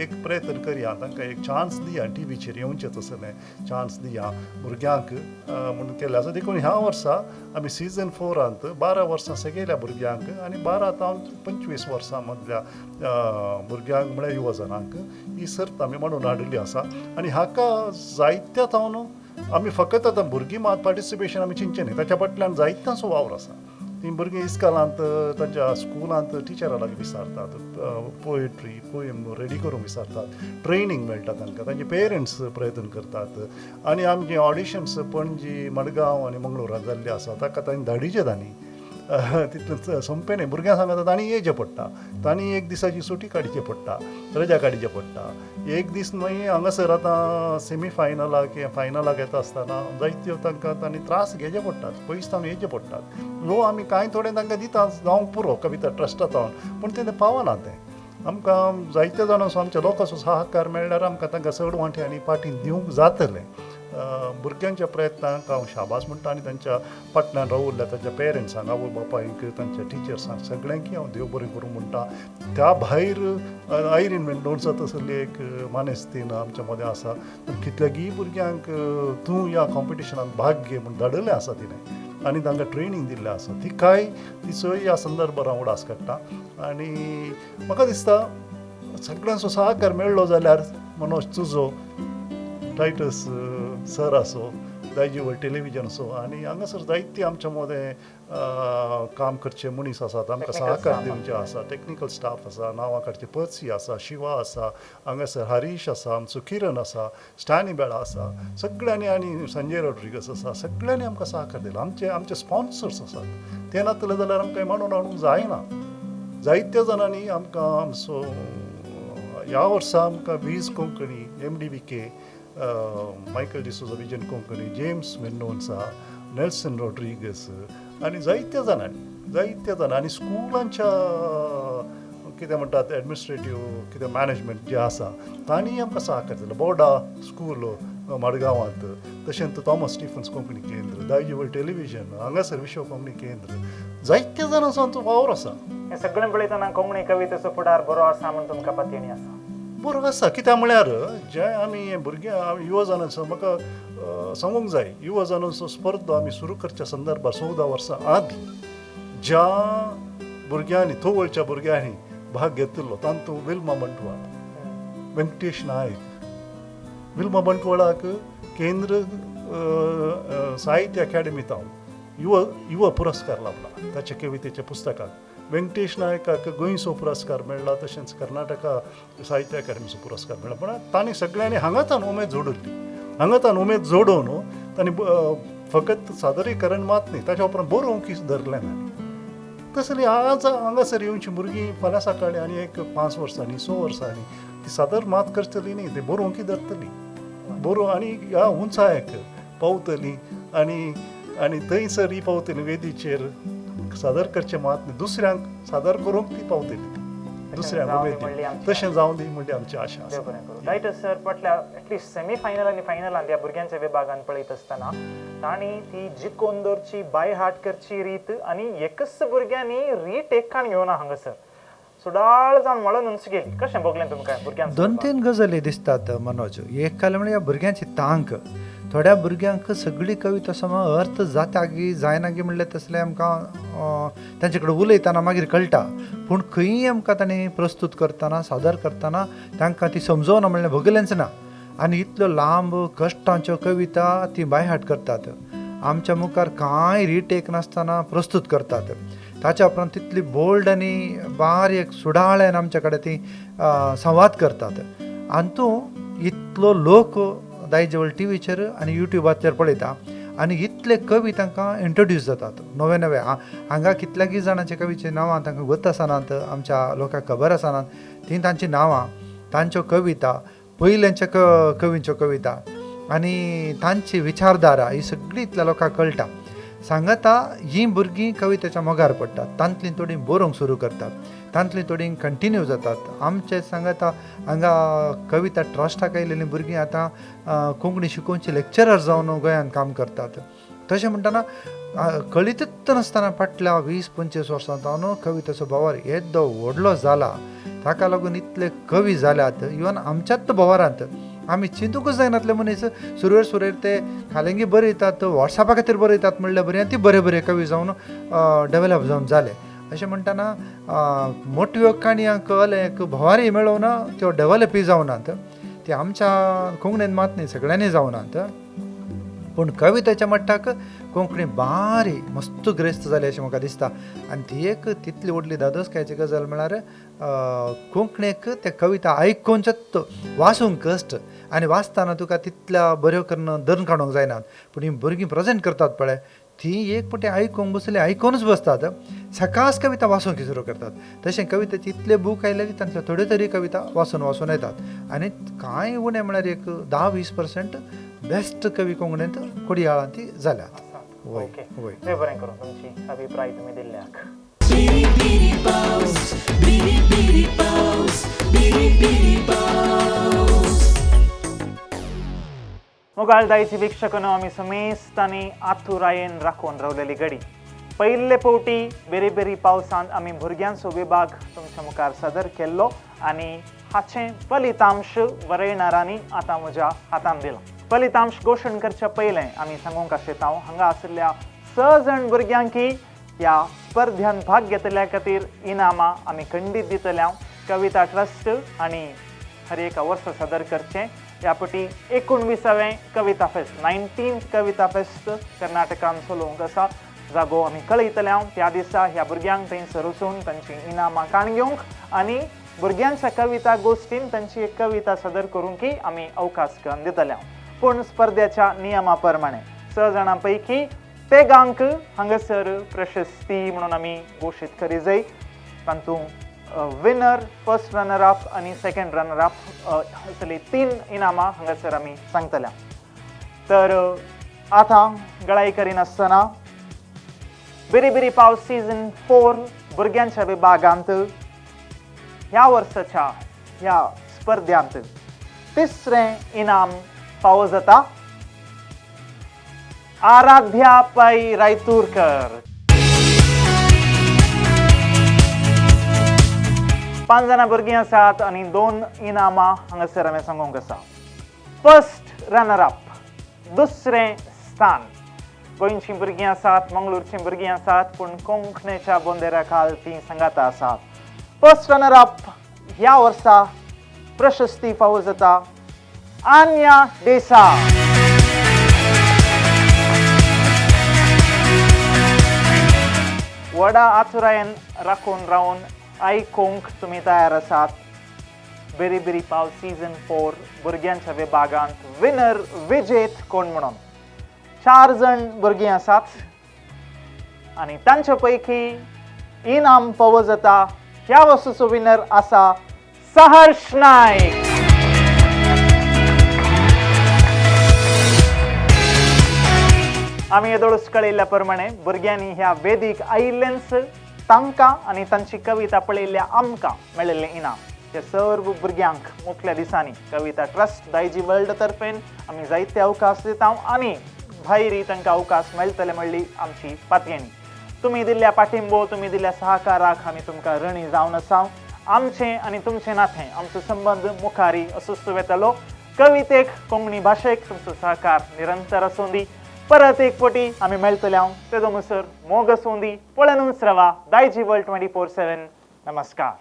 एक प्रयत्न करया तांकां एक चान्स दिया टीव्हीचेर येवचें तसलें चान्स दिया भुरग्यांक म्हणून केलें आसा देखून ह्या वर्सा आमी सीझन 4 12 वर्सां सकयल्या भुरग्यांक आनी 12 ते 25 वर्सां मदल्या भुरग्यांक म्हळ्यार युवा जाणांक ही सर्त आमी म्हणून हाडली आसा आनी हाका जायत्या न्हू आमी फकत आतां भुरगीं मात पार्टिसिपेशन आमी चिंतचें न्ही ताच्या फाटल्यान जायत्यांचो वावर आसा तीं भुरगीं इस्कॉलांत तांच्या स्कुलांत टिचरां लागीं विचारतात पोएट्री पोयम रेडी करूंक विचारतात ट्रेनींग मेळटा तांकां तांचे पेरंट्स प्रयत्न करतात आनी आमचे ऑडिशन्स पणजी मडगांव आनी मंगळुरांत जाल्ले आसा ताका तांणी धाडिचे तांणी तितलें सोंपें न्ही भुरग्यांक सांगता तांणी येवचें पडटा तांणी एक दिसाची सुटी काडची पडटा रजा काडची पडटा एक दीस मागीर हांगासर आतां सेमी फायनलाक फायनलाक येता आसतना जायत्यो तांणी त्रास घेवचे पडटात पयस तावन येवचे पडटात लो आमी कांय थोडे तांकां दिता जावंक पुरो कविता ट्रस्टांत पूण तें पावना तें आमकां जायते जाण असो आमचे लोक असो सहकार मेळ्ळ्यार आमकां तांकां चड वांटे आनी पाटी दिवंक जातलें भुरग्यांच्या प्रयत्नांक हांव शाबास म्हणटा आनी तांच्या फाटल्यान रावुल्ल्या तांच्या पेरंट्सांक आवय बापायक तांच्या टिचर्सांक सगळ्यांकी हांव देव बरें करूं म्हणटा. त्या भायर आयरीन मेंडोन्सा तसली एक मानेस्तीन आमच्या मदें आसा. कितल्यागी भुरग्यांक तूं ह्या कॉम्पिटिशनांत भाग घे म्हूण धाडलें आसा तिणें आनी तांकां ट्रेनींग दिल्लें आसा. ती कांय तिचोय ह्या संदर्भांत हांव उडास काडटा. आनी म्हाका दिसता सगळ्यांचो सहकार मेळ्ळो जाल्यार मनोज तुजो, टायटस सर आसो, दायजी वर्ल्ड टेलिव्हिजन असो आनी हांगासर जायती आमच्या मदें काम करचे मनीस आसात, आमकां सहकार दिवचे आसा. टॅक्निकल स्टाफ आसा, नांवां काडचे पर्सी आसा, शिवा आसा, हांगासर हरीश आसा, आमचो किरण आसा, स्टॅनी बेळा आसा, सगळ्यांनी आनी संजय रॉड्रिगस आसा, सगळ्यांनी आमकां सहकार दिला. आमचे स्पॉन्सर्स आसात, ते नातले जाल्यार आमकां मांडून हाडूंक जायना. जायत्या जाणांनी आमकां आमचो ह्या वर्सा आमकां वीज Konkani, MDBK, Michael D'Souza vision Konkani, James Mendonsa, Nelson Rodrigues आनी जायत्या जाणांनी आनी स्कुलांच्या कितें म्हणटात एडमिनिस्ट्रेटीव कितें मॅनेजमेंट जे आसा तांणी आमकां सहकार दिलो. बोर्डा स्कूल मडगांवांत, तशेंच थॉमस स्टिफन्स कोंकणी केंद्र, दायजी वर्ल्ड टेलिव्हिजन, हांगासर विश्व कोंकणी केंद्र, जायत्या जाणांचो आमचो वावर आसा. हें सगळें पळयतना कोंकणी कवितेचो फुडार बरो आसा म्हूण तुमकां पत्यानी आसा? बरो आसा. कित्याक म्हळ्यार जे आमी भुरग्यां युवा जनांचो म्हाका सांगूंक जाय, युवा जनांचो स्पर्धा आमी सुरू करच्या संदर्भात 14 वर्सां आदीं ज्या भुरग्यांनी थोवळच्या भुरग्यांनी भाग घेतिल्लो तातूंत विल्मा बंटवाळ, वेंकटेश नायक. विल्मा बंटवाळाक केंद्र साहित्य अकादेमींत युवा पुरस्कार लाभला ताच्या कवितेच्या पुस्तकाक. वेंकटेश नायकाक गोंयचो पुरस्कार मेळ्ळा, तशेंच कर्नाटका साहित्य अकादेमीचो पुरस्कार मेळ्ळा. पण तांणी सगळ्यांनी हांगातान उमेद जोडिल्ली. हांगातान उमेद जोडोवन तांणी फकत सादरीकरण मात न्ही, ताच्या उपरांत बरोवंकी धरलें ना. तसली आज हांगासर येवची भुरगीं फाल्यां सकाळी आनी एक 5 वर्सांनी 6 वर्सांनी ती सादर मात करतली न्ही, ती बरोवंकी धरतली, बरो आनी ह्या उंचायेक पावतली आनी थंयसर ही पावतली वेदीचेर सादर करचे मात न्ही, दुसऱ्यांक सादर करूंक ती पावतली, दुसऱ्यांक उमेद तशें जावं दी म्हणजे आमची आशा आसा. टायटस सर, फाटल्या एटलिस्ट सेमी फायनल आनी फायनलांत ह्या भुरग्यांच्या विभागान पळयत आसतना तांणी ती जिखोवन दवरची, बाय हार्ट करची रीत आनी एकच भुरग्यांनी रिटेकान घेवना हांगासर सुडाळ जावन म्हणून उंच गेली. कशें भोगलें तुमकां भुरग्यांक? 2-3 गजाली दिसतात मनोज. एक काल म्हणजे भुरग्यांची तांक. थोड्या भुरग्यांक सगळी कविता समा अर्थ जाता गी जायना गी म्हणलें तसलें आमकां तांचे कडेन उलयतना मागीर कळटा. पूण खंयी आमकां तांणी प्रस्तूत करतना सादर करतना तांकां ती समजोवना म्हणलें भोगलेंच ना. आनी इतल्यो लांब कश्टांच्यो कविता ती बायहाट करतात. आमच्या मुखार कांय रिटेक नासतना प्रस्तूत करतात. ताच्या उपरांत तितली बोल्ड आनी बारीक सुडाळ्यान आमचे कडेन ती संवाद करतात. आनी तूं इतलो लोक दायज वर्ल्ड टीव्हीचेर आनी युट्यूबाचेर पळयता आनी इतले कवी तांकां इंट्रोड्यूस जातात नवे नवे. हांगा कितल्यागी जाणांच्या कवीची नांवां तांकां गोत आसनात, आमच्या लोकांक खबर आसनात. ती तांची नांवां, तांच्यो कविता, पयल्यांच्या कवींच्यो कविता आनी तांची विचारधारा ही सगळी इतल्या लोकांक कळटा. सांगता ही भुरगीं कवितेच्या मोगार पडटात, तांतली थोडी बरोवंक सुरू करतात, तांतली थोडी कंटिन्यू जातात. आमचे सांगता हांगा कविता ट्रस्टाक आयिल्लीं भुरगीं आतां कोंकणी शिकोवची लेक्चरर जावन गोंयांत काम करतात. तशें म्हणटना कळीतच नासतना फाटल्या 20-25 वर्सांत कवितेचो बोवार येदो व्हडलो जाला. ताका लागून इतले कवी जाल्यात. इवन आमच्याच बोवारांत आमी चिंतूंकच जायनातले मनीस सुरवेर ते खालेंगी बरयतात, वॉट्सॅपा खातीर बरयतात म्हणल्यार बरी आनी ती बरे कवी जावन डेवलप जावन जाले. अशें म्हणटना मोठ्यो काणयांक एक भोवारी मेळोवन त्यो डेवलपी जावनात. ते आमच्या कोंकणीन मात न्ही, सगळ्यांनी जावनात. पूण कवितेच्या मट्टाक कोंकणी बारी मस्त ग्रेस्त जाली अशें म्हाका दिसता. आनी ती एक तितली व्हडली दादोसकायची गजाल म्हळ्यार कोंकणीक ते कविता आयकूनच वाचूंक कश्ट आनी वाचतना तुका तितल्या बऱ्यो करून धरून काडूंक जायनात. पूण ही भुरगीं प्रेजेंट करतात पळय ती एक पटी आयकूंक बसली, आयकूनच बसतात, सकाळच कविता वाचूंक सुरू करतात. तशें कवितेचे इतले बूक आयले की तांच्यो थोड्यो तरी कविता वाचून येतात. आनी कांय उणें म्हळ्यार एक 10-20% बेस्ट कवी कोंकणींत कोडयाळांत ती जाल्यात. ओके, देव बरें करूं तुमची अभिप्राय तुमी दिल्ल्याक. मोगाळ दायची वीक्षकनो आमी समेस्तांनी आतुरायेन राखून रावलेली घडी. पयले फावटी बेरी बेरी पावसांत आमी भुरग्यांचो विभाग तुमच्या मुखार सादर केल्लो आनी हाचे फलितांश वरयणारांनी आतां म्हज्या हातांत दिला. फलितांश घोशण करच्या पयलें आमी सांगूंक आशेता हांगा आशिल्ल्या 6 जाण भुरग्यांकी ह्या स्पर्धांत भाग घेतल्या खातीर इनामां आमी खंडीत दितल्या. कविता ट्रस्ट आनी हर एका वर्सा सादर करचें ह्या पटी 19वें कविता फेस्ट 19th कविता फेस्ट कर्नाटकान चलोवंक आसा. जागो आमी कळयतल्या. त्या दिसा ह्या भुरग्यांक थंयसर वचून तांची इनामां काण घेवंक आनी भुरग्यांच्या कविता गोश्टीन तांची एक कविता सादर करूंकय आमी अवकाश करून दितल्या. पूण स्पर्धेच्या नियमा प्रमाणे 6 जाणां पैकी तेगांक हांगासर प्रशस्ती म्हणून आमी घोशीत करी जाय. तातूंत विनर, फर्स्ट रनर अप आनी सेकंड रनर अप असली 3 इनामां हांगासर आमी सांगतल्या. तर आतां गळाई करिनासतना बेरी बेरी पावस सीझन 4 भुरग्यांच्या विभागांत ह्या वर्साच्या ह्या स्पर्धांत 3रे इनाम फावो जाता आराध्या पै रायतुरकर. 5 जाणां भुरगीं आसात आनी 2 इनामां हांगासर हांवें सांगूंक आसा. फर्स्ट रनर अप 2रे स्थान गोंयचीं भुरगीं आसात, मंगळूरचीं भुरगीं आसात, पूण कोंकणीच्या बोंदेरा खाल तीं संगाता आसात. फर्स्ट रनर अप ह्या वर्सा प्रशस्ती फावो जाता आन्या देसाय. व्हडा आतुरायेन राखून रावन आयकूंक तुमी तयार आसात. बेरी बेरी पावस सीझन 4 भुरग्यांच्या विभागांत विनर विजेत कोण म्हणून 4 जाण भुरगीं आसात आनी तांचे पैकी इनाम फावो जाता. ह्या वर्साचो विनर आसा सहर्ष नायक. आमी येदोळूच कळयल्ल्या प्रमाणे भुरग्यांनी ह्या वेदीक आयिल्लेंच तांकां आनी तांची कविता पळयल्ल्या आमकां मेळिल्लें इनाम. त्या सर्व भुरग्यांक मुखल्या दिसांनी कविता ट्रस्ट दायजी वर्ल्ड तर्फेन आमी जायते अवकाश दिता आनी भायरी तांकां अवकाश मेळटले म्हणली आमची पातयेणी. तुमी दिल्ल्या पाठिंबो, तुमी दिल्ल्या सहकाराक आमी तुमकां ऋणी जावन आसा. आमचें आनी तुमचें नातें, आमचो संबंद मुखारी असोच वेतलो. कवितेक, कोंकणी भाशेक तुमचो सहकार निरंतर आसूं दी. परत एक फावटी आमी मेळटल्या. तेजो मुसर मोग आसूं दी. पळोवनूच रावा दायजी वर्ल्ड 24/7. नमस्कार.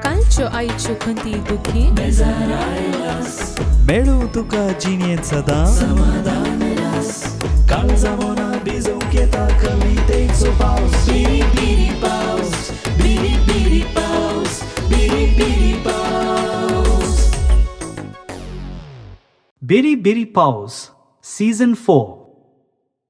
कालच्यो आयच्यो खंती दुखी मेळू तुका जिणेंत सदां समाधान रस. काळजा मोना भिजवूंक येता कवितेचो पावस. बिरी बिरी पावस, बिरी बिरी पावस, बिरी बिरी पावस. Biri Biri Paws, Season 4.